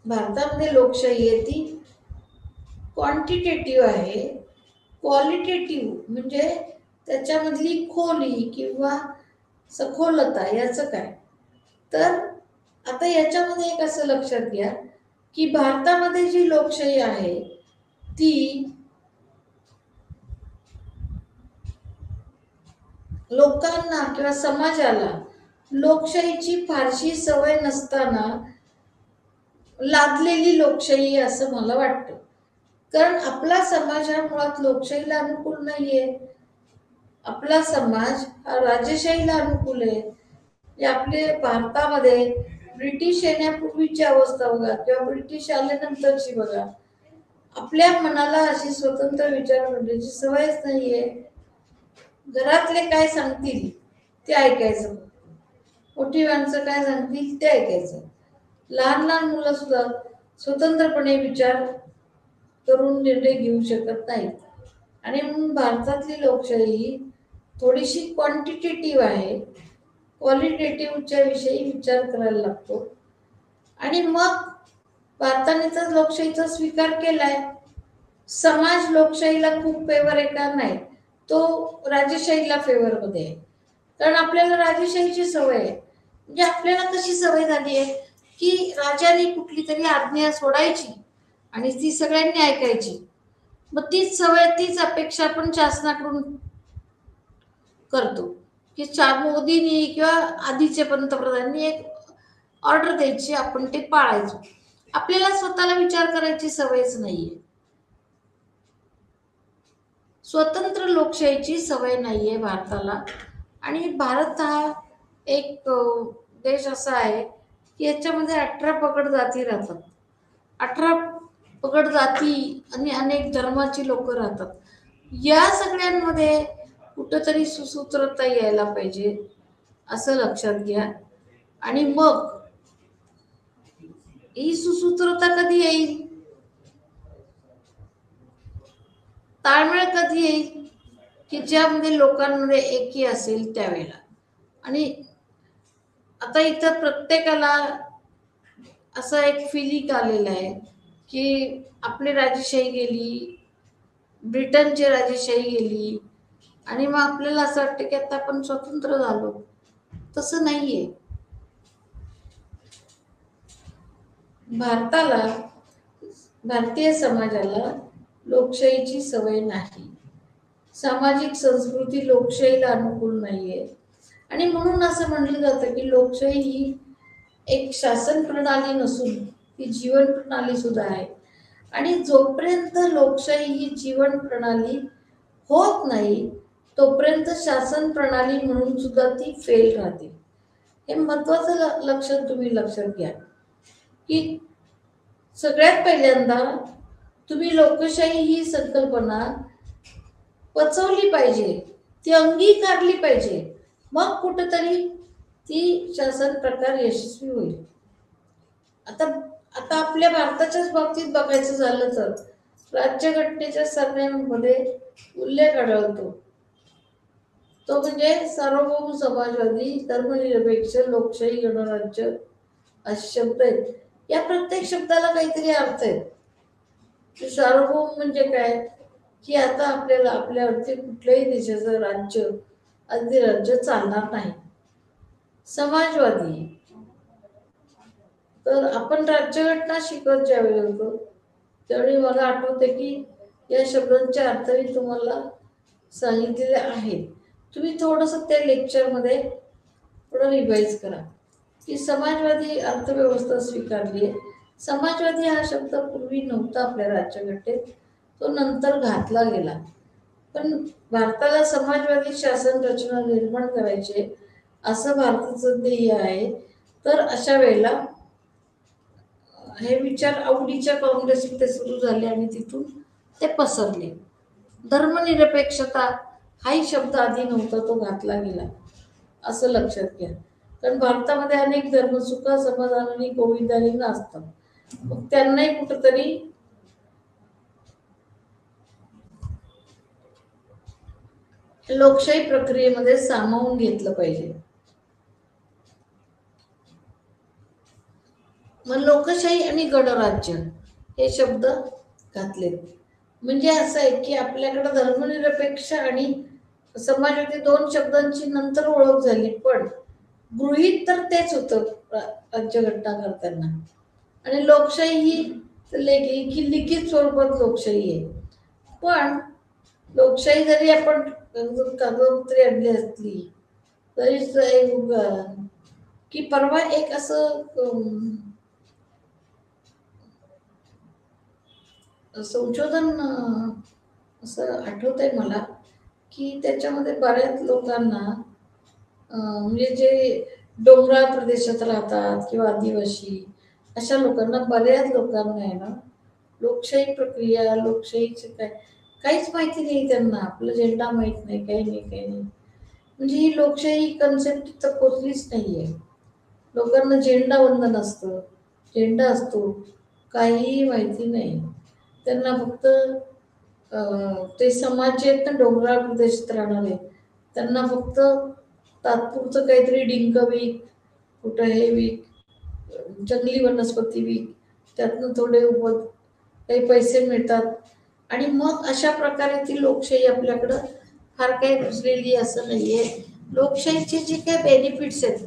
भारतामध्ये लोकशाही आहे ती क्वांटिटेटिव्ह आहे. क्वालिटेटिव्ह म्हणजे त्याच्यामधली खोली किंवा सखोलता याचं काय? तर आता याच्यामध्ये एक असं लक्षात घ्या की भारतामध्ये जी लोकशाही आहे ती लोकांना किंवा समाजाला लोकशाहीची फारशी सवय नसताना लादलेली लोकशाही असं मला वाटतं. कारण आपला समाज हा मुळात लोकशाहीला अनुकूल नाहीये. आपला समाज हा राजेशाहीला अनुकूल आहे. आपले भारतामध्ये ब्रिटिश येण्यापूर्वीची अवस्था बघा किंवा ब्रिटिश आल्यानंतरची बघा, आपल्या मनाला अशी स्वतंत्र विचार करण्याची सवयच नाहीये. घरातले काय सांगतील ते ऐकायचं, मोठी माणसं काय सांगतील ते ऐकायचं. लहान लहान मुलं सुद्धा स्वतंत्रपणे विचार करून निर्णय घेऊ शकत नाहीत. आणि म्हणून भारतातली लोकशाही थोडीशी क्वांटिटेटिव्ह आहे. क्वालिटेटिव्हच्या विषयी विचार करायला लागतो. आणि मग भारताने तर लोकशाहीचा स्वीकार केलाय. समाज लोकशाहीला खूप फेवर आहे का? नाही, तो राजेशाहीला फेवर मध्ये आहे. कारण आपल्याला राजेशाहीची सवय आहे. म्हणजे आपल्याला कशी सवय झाली आहे की राजाने कुठली तरी आज्ञा सोडायची आणि ती सगळ्यांनी ऐकायची. मग तीच सवय, तीच अपेक्षा आपण शासनाकडून करतो की मोदींनी किंवा आधीचे पंतप्रधानांनी एक ऑर्डर द्यायची, आपण ते पाळायचो. आपल्याला स्वतःला विचार करायची सवयच नाहीये. स्वतंत्र लोकशाहीची सवय नाहीये भारताला. आणि भारत हा एक देश असा आहे की याच्यामध्ये 18 पगड जाती राहतात. 18 पगड जाती आणि अनेक धर्माची लोक राहतात. या सगळ्यांमध्ये कुठंतरी सुसूत्रता यायला पाहिजे असं लक्षात घ्या. आणि मग ही सुसूत्रता कधी येईल, ताळमेळ कधी येईल की ज्यामध्ये लोकांमध्ये एकी असेल त्यावेळेला. आणि आता इथं प्रत्येकाला असा एक फिलिंग आलेला आहे की आपली राजेशाही गेली, ब्रिटनची राजेशाही गेली आणि मग आपल्याला असं वाटतं की आता आपण स्वतंत्र झालो. तसं नाहीये. भारताला, भारतीय समाजाला लोकशाहीची सवय नाही. सामाजिक संस्कृती लोकशाहीला अनुकूल नाहीये. आणि म्हणून असं म्हटलं जातं की लोकशाही ही एक शासन प्रणाली नसून ती जीवन प्रणाली सुद्धा आहे. आणि जोपर्यंत लोकशाही ही जीवन प्रणाली होत नाही तोपर्यंत शासन प्रणाली म्हणून सुद्धा ती फेल राहते. हे महत्वाचं लक्षात तुम्ही लक्षात घ्या की सगळ्यात पहिल्यांदा तुम्ही लोकशाही ही संकल्पना पचवली पाहिजे, ती अंगीकारली पाहिजे, मग कुठेतरी ती शासन प्रकार यशस्वी होईल. आता आता आपल्या भारताच्याच बाबतीत बघायचं झालं तर राज्यघटनेच्या सरनेमध्ये उल्लेख आढळतो तो म्हणजे सार्वभौम समाजवादी धर्मनिरपेक्ष लोकशाही गणराज्य असे शब्द आहेत. या प्रत्येक शब्दाला काहीतरी अर्थ आहे. सार्वभौम म्हणजे काय की आता आपल्याला आपल्यावरती कुठल्याही देशाचं राज्य अधिराज्य चालणार नाही. समाजवादी तर आपण राज्यघटना शिकत ज्यावेळी होतो त्यावेळी मला आठवते की या शब्दांचे अर्थही तुम्हाला सांगितलेले आहेत. तुम्ही थोडंसं त्या लेक्चरमध्ये थोडं रिवाईज करा की समाजवादी अर्थव्यवस्था स्वीकारली आहे. समाजवादी हा शब्द पूर्वी नव्हता आपल्या राज्यघटनेत, तो नंतर घातला गेला. पण भारताला समाजवादी शासन रचना निर्माण करायचे असं भारताचं ध्येय आहे. तर अशा वेळेला हे विचार आवडीच्या काँग्रेसमध्ये सुरू झाले आणि तिथून ते पसरले. धर्मनिरपेक्षता हाही शब्द आधी नव्हता, तो घातला गेला असं लक्षात घ्या. कारण भारतामध्ये अनेक धर्म सुखा समाधानाने गोविंदाने असतात, मग त्यांनाही कुठंतरी लोकशाही प्रक्रियेमध्ये सामावून घेतलं पाहिजे. मग लोकशाही आणि गणराज्य हे शब्द घातलेत. म्हणजे असं आहे की आपल्याकडे धर्मनिरपेक्ष आणि समाजवादी दोन शब्दांची नंतर ओळख झाली, पण गृहीत तर तेच होतं राज्यघटना करताना. आणि लोकशाही ही लिखित स्वरूपात लोकशाही आहे. पण लोकशाही जरी आपण कागदोपत्री आणली असली तरी की परवा एक असं संशोधन असं आठवत आहे मला की त्याच्यामध्ये बऱ्याच लोकांना म्हणजे जे डोंगराळ प्रदेशात राहतात किंवा आदिवासी अशा लोकांना, बऱ्याच लोकांना आहे ना लोकशाही प्रक्रिया लोकशाहीचे काहीच माहिती नाही. त्यांना आपला झेंडा माहीत नाही, काही नाही. म्हणजे ही लोकशाही कन्सेप्ट तर पोचलीच नाहीये. लोकांना झेंडा वंदन असतं, झेंडा असतो, काहीही माहिती नाही त्यांना. फक्त ते समाज जे आहेत ना डोंगराळ प्रदेशात राहणारे, त्यांना फक्त तात्पुरतं काहीतरी डिंक वीक, कुठं हे वीक, जंगली वनस्पती वीक, त्यातनं थोडे काही पैसे मिळतात. आणि मग अशा प्रकारे ती लोकशाही आपल्याकडं फार काही रुजलेली असं नाहीये. लोकशाहीचे जे काही बेनिफिट्स आहेत,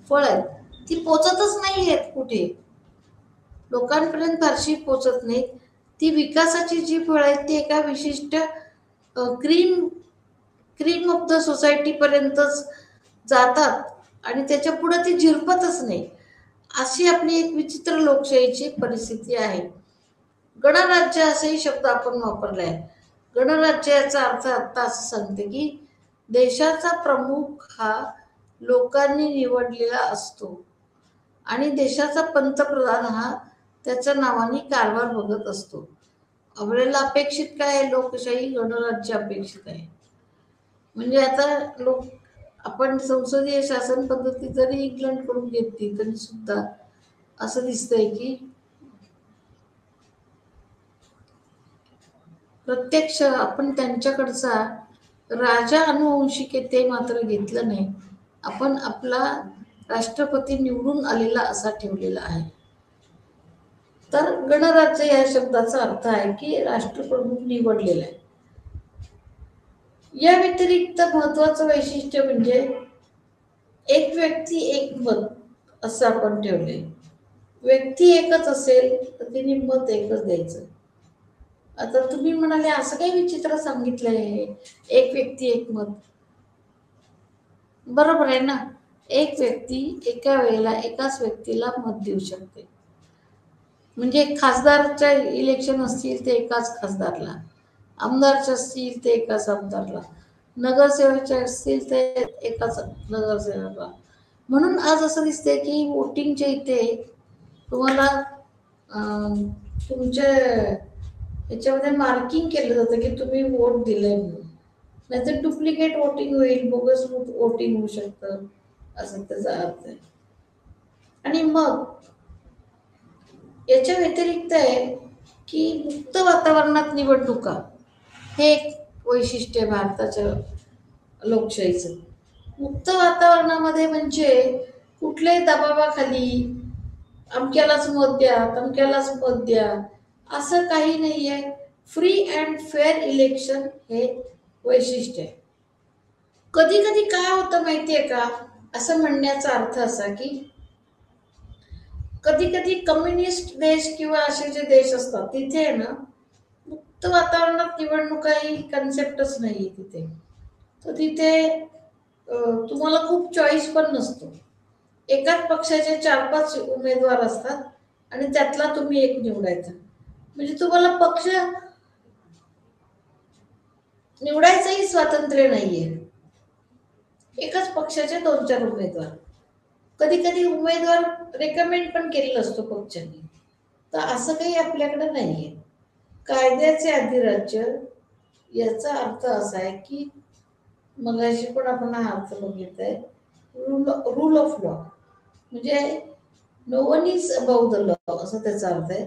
फळ आहेत, ती पोचतच नाही आहेत कुठे, लोकांपर्यंत फारशी पोचत नाहीत. ती विकासाची जी फळं आहेत ती एका विशिष्ट क्रीम ऑफ द सोसायटीपर्यंतच जातात आणि त्याच्या पुढे ती झिरपतच नाही. अशी आपली एक विचित्र लोकशाहीची परिस्थिती आहे. गणराज्य असाही शब्द आपण वापरलाय. गणराज्य याचा अर्थ आता असं सांगते की देशाचा प्रमुख हा लोकांनी निवडलेला असतो आणि देशाचा पंतप्रधान हा त्याच्या नावाने कारभार बघत असतो. आपल्याला अपेक्षित काय आहे? लोकशाही गणराज्य अपेक्षित आहे. म्हणजे आता आपण संसदीय शासन पद्धती जरी इंग्लंडकडून घेतली तरी सुद्धा असं दिसतंय की प्रत्यक्ष आपण त्यांच्याकडचा राजा अनुवंशिकते मात्र घेतलं नाही. आपण आपला राष्ट्रपती निवडून आलेला असा ठेवलेला आहे. तर गणराज्य या शब्दाचा अर्थ आहे की राष्ट्रप्रमुख निवडलेला आहे. या व्यतिरिक्त महत्वाचं वैशिष्ट्य म्हणजे एक व्यक्ती एक मत असं आपण ठेवले. व्यक्ती एकच असेल तर तिने मत एकच द्यायचं. आता तुम्ही म्हणाले असं काही विचित्र सांगितलंय, एक व्यक्ती एक मत. बरोबर आहे ना. एक व्यक्ती एका वेळेला एकाच व्यक्तीला मत देऊ शकते. म्हणजे खासदारच्या इलेक्शन असतील ते एकाच खासदारला, आमदारचे असतील ते एकाच आमदारला, नगरसेवकचे असतील ते एकाच नगरसेवकाला. म्हणून आज असं दिसतंय की वोटिंगच्या इथे तुम्हाला तुमच्या याच्यामध्ये मार्किंग केलं जातं की तुम्ही वोट दिलंय म्हणून. नाहीतर डुप्लिकेट वोटिंग होईल, बोगस वोटिंग होऊ शकतं, असं त्याचा अर्थ आहे. आणि मग याच्या व्यतिरिक्त आहे की मुक्त वातावरणात निवडणुका हे एक वैशिष्ट्य आहे भारताच्या लोकशाहीचं. मुक्त वातावरणामध्ये म्हणजे कुठल्याही दबावाखाली अमक्यालाच मत द्या, तमक्यालाच मत द्या, असं काही नाही आहे. फ्री अँड फेअर इलेक्शन हे वैशिष्ट्य आहे. कधी कधी काय होतं माहितीये का, असं म्हणण्याचा अर्थ असा की कधी कधी कम्युनिस्ट देश किंवा असे जे देश असतात तिथे आहे ना, मुक्त वातावरणात निवडणुका ही कन्सेप्टच नाहीये तिथे. तर तिथे तुम्हाला खूप चॉईस पण नसतो. एकाच पक्षाचे 4-5 उमेदवार असतात आणि त्यातला तुम्ही एक निवडायचा. म्हणजे तुम्हाला पक्ष निवडायचंही स्वातंत्र्य नाहीये. एकाच पक्षाचे 2-4 उमेदवार. कधी कधी उमेदवार रेकमेंड पण केलेला असतो पक्षाने. तर असं काही आपल्याकडे नाहीये. कायद्याचे अधिराज्य याचा अर्थ असा आहे की मगाशी पण आपण हा अर्थ बघितलाय, रूल ऑफ लॉ. म्हणजे no one is above the law असं त्याचा अर्थ आहे.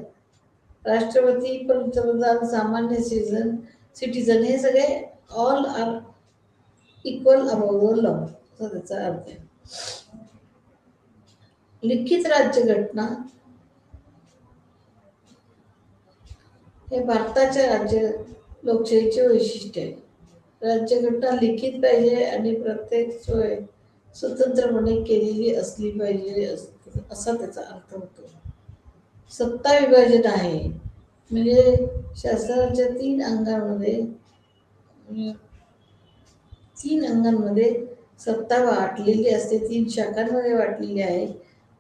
राष्ट्रपती, पंतप्रधान, सामान्य सिटीजन हे सगळे all are equal above the law असा त्याचा अर्थ आहे. लिखित राज्यघटना हे भारताच्या राज्य लोकशाहीचे वैशिष्ट्य आहे. राज्यघटना लिखित पाहिजे आणि प्रत्येक सोय स्वतंत्रपणे केलेली असली पाहिजे असा त्याचा अर्थ होतो. सत्ता विभाजन आहे म्हणजे शासनाच्या 3 अंगांमध्ये सत्ता वाटलेली असते. 3 शाखांमध्ये वाटलेली आहे.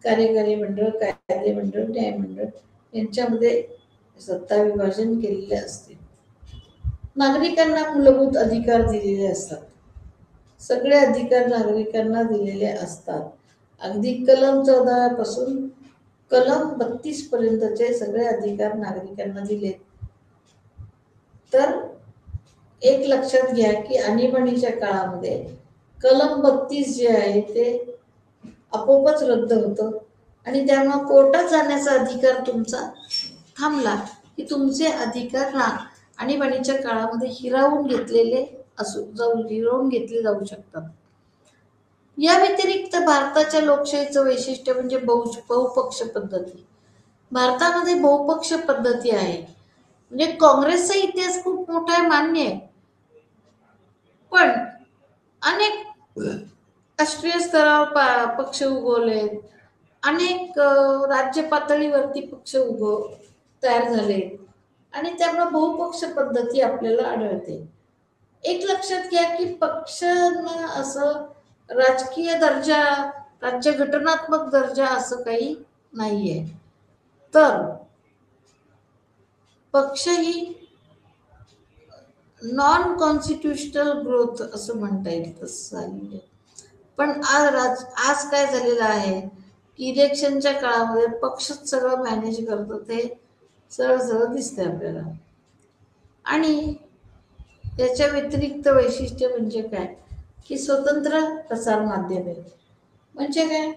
कार्यकारी मंडळ, कायदे मंडळ, न्यायमंडळ यांच्यामध्ये सत्ता विभाजन केलेले असते. नागरिकांना मूलभूत अधिकार दिलेले असतात. सगळे अधिकार नागरिकांना दिलेले असतात. अगदी कलम 14 पासून कलम 32 पर्यंतचे सगळे अधिकार नागरिकांना दिलेत. तर एक लक्षात घ्या की आणीबाणीच्या काळामध्ये कलम 32 जे आहे ते आपोआपच रद्द होतं आणि त्यामुळे कोर्टात जाण्याचा अधिकार तुमचा थांबला की तुमचे अधिकार आणीबाणीच्या काळामध्ये हिरावून घेतले जाऊ शकतात. या व्यतिरिक्त भारताच्या लोकशाहीचं वैशिष्ट्य म्हणजे बहुपक्ष पद्धती. भारतामध्ये बहुपक्ष पद्धती आहे. म्हणजे काँग्रेसचा इतिहास खूप मोठा आहे, मान्य आहे, पण अनेक राष्ट्रीय स्तरावर पक्ष उगवले, अनेक राज्य पातळीवरती पक्ष तयार झाले आणि त्यामुळे बहुपक्ष पद्धती आपल्याला आढळते. एक लक्षात घ्या की पक्षांना असं राजकीय दर्जा, राज्यघटनात्मक दर्जा असं काही नाहीये. तर पक्ष ही नॉन कॉन्स्टिट्युशनल ग्रोथ असं म्हणता येईल तसं झालेलं. पण आज काय झालेलं आहे की इलेक्शनच्या काळामध्ये पक्षच सगळं मॅनेज करतो, ते सरळ सरळ दिसतंय आपल्याला. आणि याच्या व्यतिरिक्त वैशिष्ट्य म्हणजे काय की स्वतंत्र प्रसार माध्यमे. म्हणजे काय,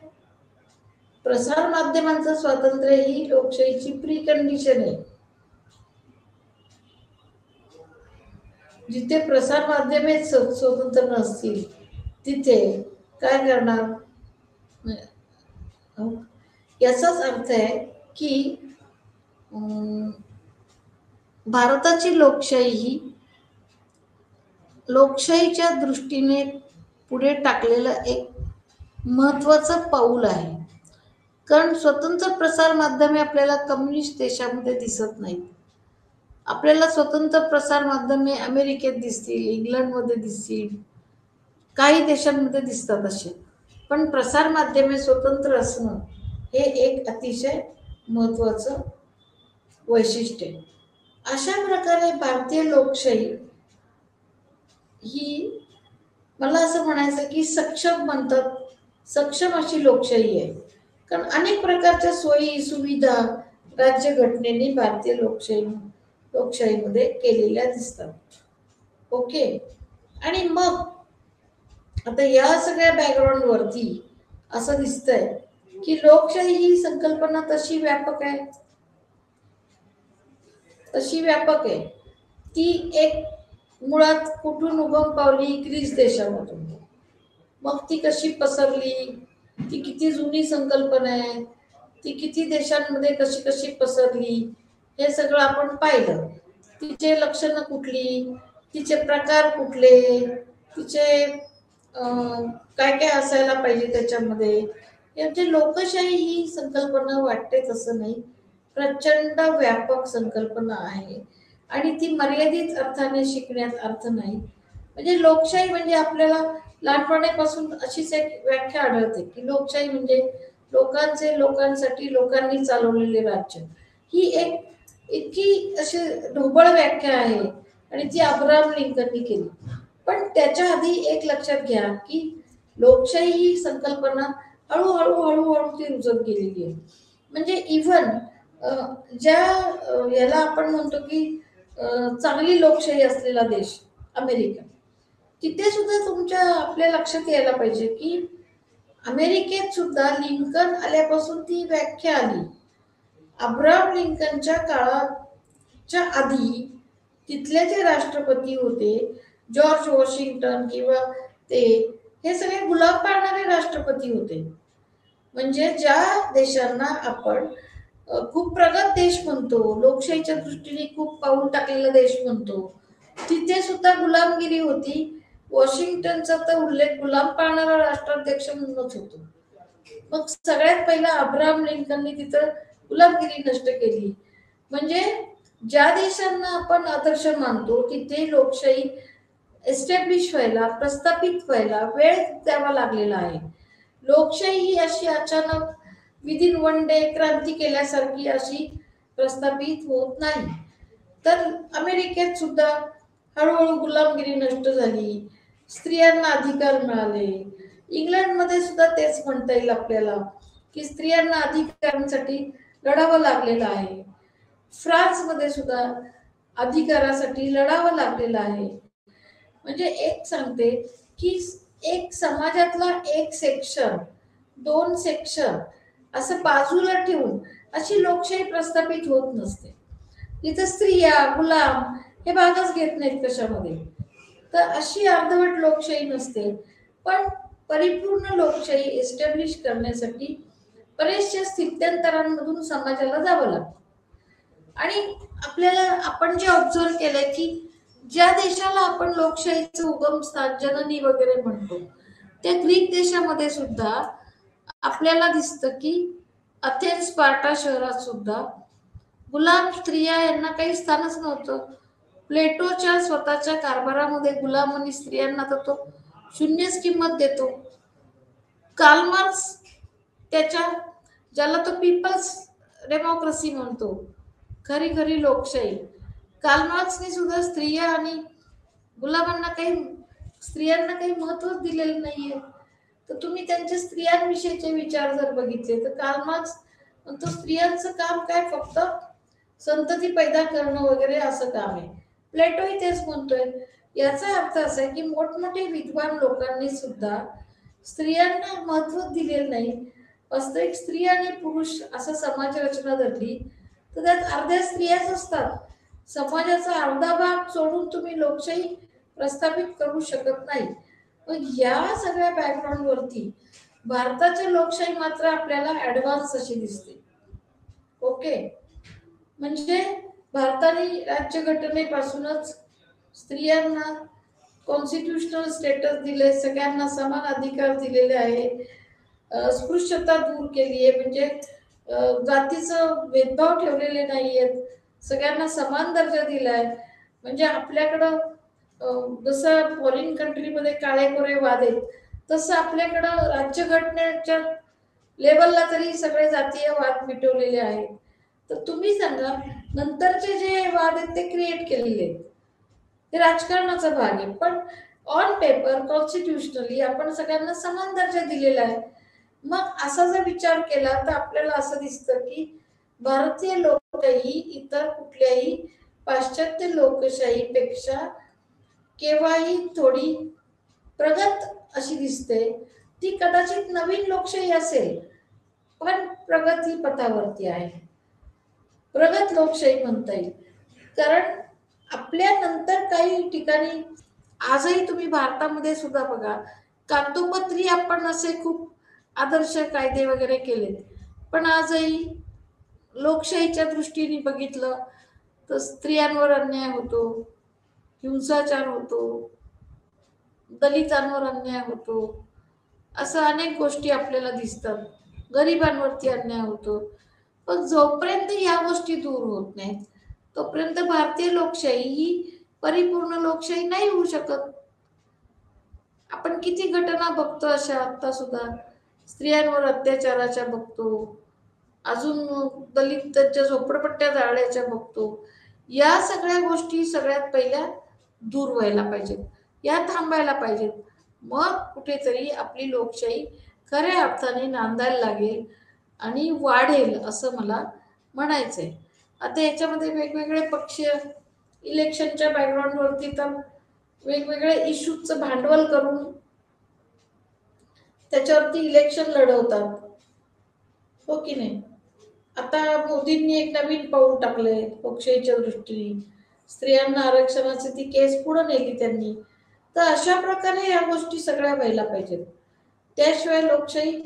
प्रसार माध्यमांचं स्वातंत्र्य ही लोकशाहीची प्री कंडिशन आहे. जिथे प्रसार माध्यमे स्वतंत्र नसतील तिथे काय करणार. याचाच अर्थ आहे की भारताची लोकशाही ही लोकशाहीच्या दृष्टीने पुढे टाकलेलं एक महत्वाचं पाऊल आहे. कारण स्वतंत्र प्रसार माध्यमे आपल्याला कम्युनिस्ट देशामध्ये दिसत नाहीत. आपल्याला स्वतंत्र प्रसार माध्यमे अमेरिकेत दिसतील, इंग्लंडमध्ये दिसतील, काही देशांमध्ये दिसतात असे. पण प्रसार माध्यमे स्वतंत्र असणं हे एक अतिशय महत्वाचं वैशिष्ट्य आहे. अशा प्रकारे भारतीय लोकशाही ही, मला असं म्हणायचं की सक्षम म्हणतात, सक्षम अशी लोकशाही आहे. कारण अनेक प्रकारच्या सोयी सुविधा राज्यघटनेने भारतीय लोकशाहीमध्ये केलेल्या दिसतात. ओके. आणि मग आता या सगळ्या बॅकग्राऊंड वरती असं दिसतंय की लोकशाही ही संकल्पना तशी व्यापक आहे, ती एक मुळात कुठून उगम पावली? ग्रीस देशामधून. मग ती कशी पसरली, ती किती जुनी संकल्पना आहे, ती किती देशांमध्ये कशी कशी पसरली, हे सगळं आपण पाहिलं. तिचे लक्षणं कुठली, तिचे प्रकार कुठले, तिचे काय काय असायला पाहिजे त्याच्यामध्ये. म्हणजे लोकशाही ही संकल्पना वाटते तसं नाही, प्रचंड व्यापक संकल्पना आहे आणि ती मर्यादित अर्थाने शिकण्यात अर्थ नाही. म्हणजे लोकशाही म्हणजे आपल्याला लहानपणापासून अशीच एक व्याख्या आढळते की लोकशाही म्हणजे लोकांचे, लोकांसाठी, लोकांनी चालवलेले राज्य. ही एक इतकी अशी ढोबळ व्याख्या आहे आणि ती अब्राहम लिंकननी केली. पण त्याच्या आधी एक लक्षात घ्या की लोकशाही ही संकल्पना हळूहळू हळूहळू ती रुजत गेलेली आहे. म्हणजे इव्हन ज्या याला आपण म्हणतो की चांगली लोकशाही असलेला देश अमेरिका, तिथे सुद्धा तुमच्या आपल्या लक्षात यायला पाहिजे की अमेरिकेत सुद्धा लिंकन आल्यापासून ती व्याख्या आली. अब्राहम लिंकनच्या काळाच्या आधी तिथले जे राष्ट्रपती होते, जॉर्ज वॉशिंग्टन किंवा ते, हे सगळे गुलाम पाळणारे राष्ट्रपती होते. म्हणजे ज्या देशांना आपण खूप प्रगत देश म्हणतो, लोकशाहीच्या दृष्टीने खूप पाऊल टाकलेला देश म्हणतो, तिथे सुद्धा गुलामगिरी होती. वॉशिंग्टनचा तर उल्लेख गुलाम पाळणारा राष्ट्राध्यक्ष म्हणूनच होतो. मग सगळ्यात पहिला अब्राहम लिंकननी तिथं गुलामगिरी नष्ट केली. म्हणजे ज्या देशांना आपण आदर्श मानतो तिथे लोकशाही एस्टॅब्लिश व्हायला, प्रस्थापित व्हायला वेळ द्यावा लागलेला आहे. लोकशाही ही अशी अचानक विदिन वन डे क्रांती केल्यासारखी अशी प्रस्थापित होत नाही. तर अमेरिकेत सुद्धा हळूहळू गुलामगिरी नष्ट झाली, स्त्रियांना अधिकार मिळाले. इंग्लंडमध्ये सुद्धा तेच म्हणता येईल आपल्याला की स्त्रियांना अधिकारांसाठी लढावं लागलेलं आहे. फ्रान्समध्ये सुद्धा अधिकारासाठी लढावं लागलेलं आहे. म्हणजे एक सांगते की एक समाजातला एक सेक्शन, दोन सेक्शन असं बाजूला ठेवून अशी लोकशाही प्रस्थापित होत नसते. तिथं स्त्रिया, गुलाम हे भागच घेत नाहीत कशामध्ये. तर अशी अर्धवट लोकशाही नसते. पण परिपूर्ण लोकशाही एस्टॅब्लिश करण्यासाठी बरेचशा स्थित्यंतरांमधून समाजाला जावं लागतं. आणि आपल्याला आपण जे ऑब्झर्व केलंय की ज्या देशाला आपण लोकशाहीचं उगमस्थान, जननी वगैरे म्हणतो, त्या ग्रीक देशामध्ये सुद्धा आपल्याला दिसतं की अथेन्स, स्पार्टा शहरात सुद्धा गुलाम स्त्रिया यांना काही स्थानच नव्हतं. प्लेटोच्या स्वतःच्या कारभारामध्ये गुलाम आणि स्त्रियांना तर तो शून्यच किंमत देतो. कार्ल मार्क्स त्याच्या, ज्याला तो पीपल्स डेमोक्रेसी म्हणतो, खरी खरी लोकशाही, कार्ल मार्क्सने सुद्धा स्त्रिया आणि गुलामांना स्त्रियांना काही महत्वच दिलेलं नाहीये. तर तुम्ही त्यांच्या स्त्रियांविषयीचे विचार जर बघितले तर कार्ल मार्क्स म्हणतो स्त्रियांचं काम काय फक्त संतती पैदा करणं वगैरे असं काम आहे. प्लेटोही तेच म्हणतोय. याचा अर्थ असा आहे की मोठमोठे विद्वान लोकांनी सुद्धा स्त्रियांना महत्व दिलेलं नाही. वास्तविक स्त्री आणि पुरुष असं समाज रचना धरली तर त्यात अर्ध्या स्त्रियाच असतात. समाजाचा अर्धा भाग सोडून तुम्ही लोकशाही प्रस्थापित करू शकत नाही. मग या सगळ्या बॅकग्राऊंड वरती भारताची लोकशाही मात्र आपल्याला ऍडव्हान्स अशी दिसते. ओके. म्हणजे भारताने राज्यघटनेपासूनच स्त्रियांना कॉन्स्टिट्यूशनल स्टेटस दिले, सगळ्यांना समान अधिकार दिलेले आहे. स्पृश्यता दूर केली आहे, म्हणजे जातीचं भेदभाव ठेवलेले नाहीयेत, सगळ्यांना समान दर्जा दिलाय. म्हणजे आपल्याकडं जसं फॉरेन कंट्रीमध्ये काळे गोरे वाद आहेत, तसं आपल्याकडं राज्यघटनेच्या लेवलला तरी सगळे जातीय वाद मिटवलेले आहेत. तर तुम्ही सांगा, नंतरचे जे वाद आहेत ते क्रिएट केलेले आहेत, हे राजकारणाचा भाग आहे. पण ऑन पेपर कॉन्स्टिट्युशनली आपण सगळ्यांना समान दर्जा दिलेला आहे. मग असा जर विचार केला तर आपल्याला असं दिसतं की भारतीय लोकशाही इतर कुठल्याही पाश्चात्य लोकशाहीपेक्षा केव्हाही थोडी प्रगत अशी दिसते. ती कदाचित नवीन लोकशाही असेल, पण प्रगती पथावरती आहे, प्रगत लोकशाही म्हणता येईल. कारण आपल्या नंतर काही ठिकाणी आजही तुम्ही भारतामध्ये सुद्धा बघा, कागदोपत्री आपण असे खूप आदर्श कायदे वगैरे केलेत, पण आजही लोकशाहीच्या दृष्टीने बघितलं तर स्त्रियांवर अन्याय होतो, हिंसाचार होतो, दलितांवर अन्याय होतो, असं अनेक गोष्टी आपल्याला दिसतात, गरिबांवरती अन्याय होतो. पण जोपर्यंत या गोष्टी दूर होत नाहीत तोपर्यंत भारतीय लोकशाही ही परिपूर्ण लोकशाही नाही होऊ शकत. आपण किती घटना बघतो अशा, आता सुद्धा स्त्रियांवर अत्याचाराच्या बघतो, अजून दलितांच्या झोपडपट्ट्या जाळण्याच्या बघतो. या सगळ्या गोष्टी सगळ्यात पहिल्या दूर व्हायला पाहिजेत, या थांबायला पाहिजेत. मग कुठेतरी आपली लोकशाही खऱ्या अर्थाने नांदायला लागेल आणि वाढेल असं मला म्हणायचंय. आता याच्यामध्ये वेगवेगळे पक्ष इलेक्शनच्या बॅकग्राऊंडवरती तर वेगवेगळे इश्यूचं भांडवल करून त्याच्यावरती इलेक्शन लढवतात, हो की नाही. आता मोदींनी एक नवीन पाऊल टाकलंय लोकशाहीच्या दृष्टीने, स्त्रियांना आरक्षणाची ती केस पुढे नेली त्यांनी. तर अशा प्रकारे या गोष्टी सगळ्या व्हायला पाहिजेत, त्याशिवाय लोकशाही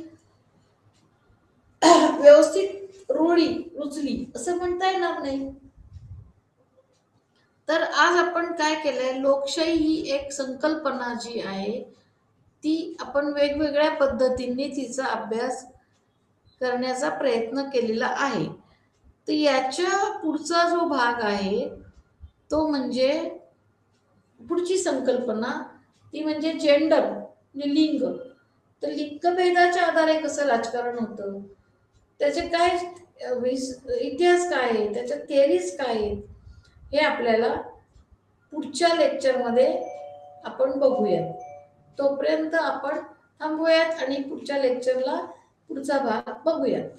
व्यवस्थित रुचली असं म्हणता येणार नाही. तर आज आपण काय केलंय, लोकशाही ही एक संकल्पना जी आहे ती आपण वेगवेगळ्या पद्धतीने तिचा अभ्यास करण्याचा प्रयत्न केलेला आहे. तर याच्या पुढचा जो भाग आहे तो म्हणजे पुढची संकल्पना, ती म्हणजे जेंडर, म्हणजे लिंग. तर लिंगभेदाच्या आधारे कसं राजकारण होतं, त्याचे काय इतिहास काय आहे, त्याच्या थिअरीज काय आहेत, हे आपल्याला पुढच्या लेक्चरमध्ये आपण बघूयात. तोपर्यंत आपण थांबूयात आणि पुढच्या लेक्चरला पुढचा भाग बघूयात.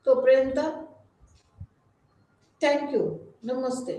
तोपर्यंत थँक्यू, नमस्ते.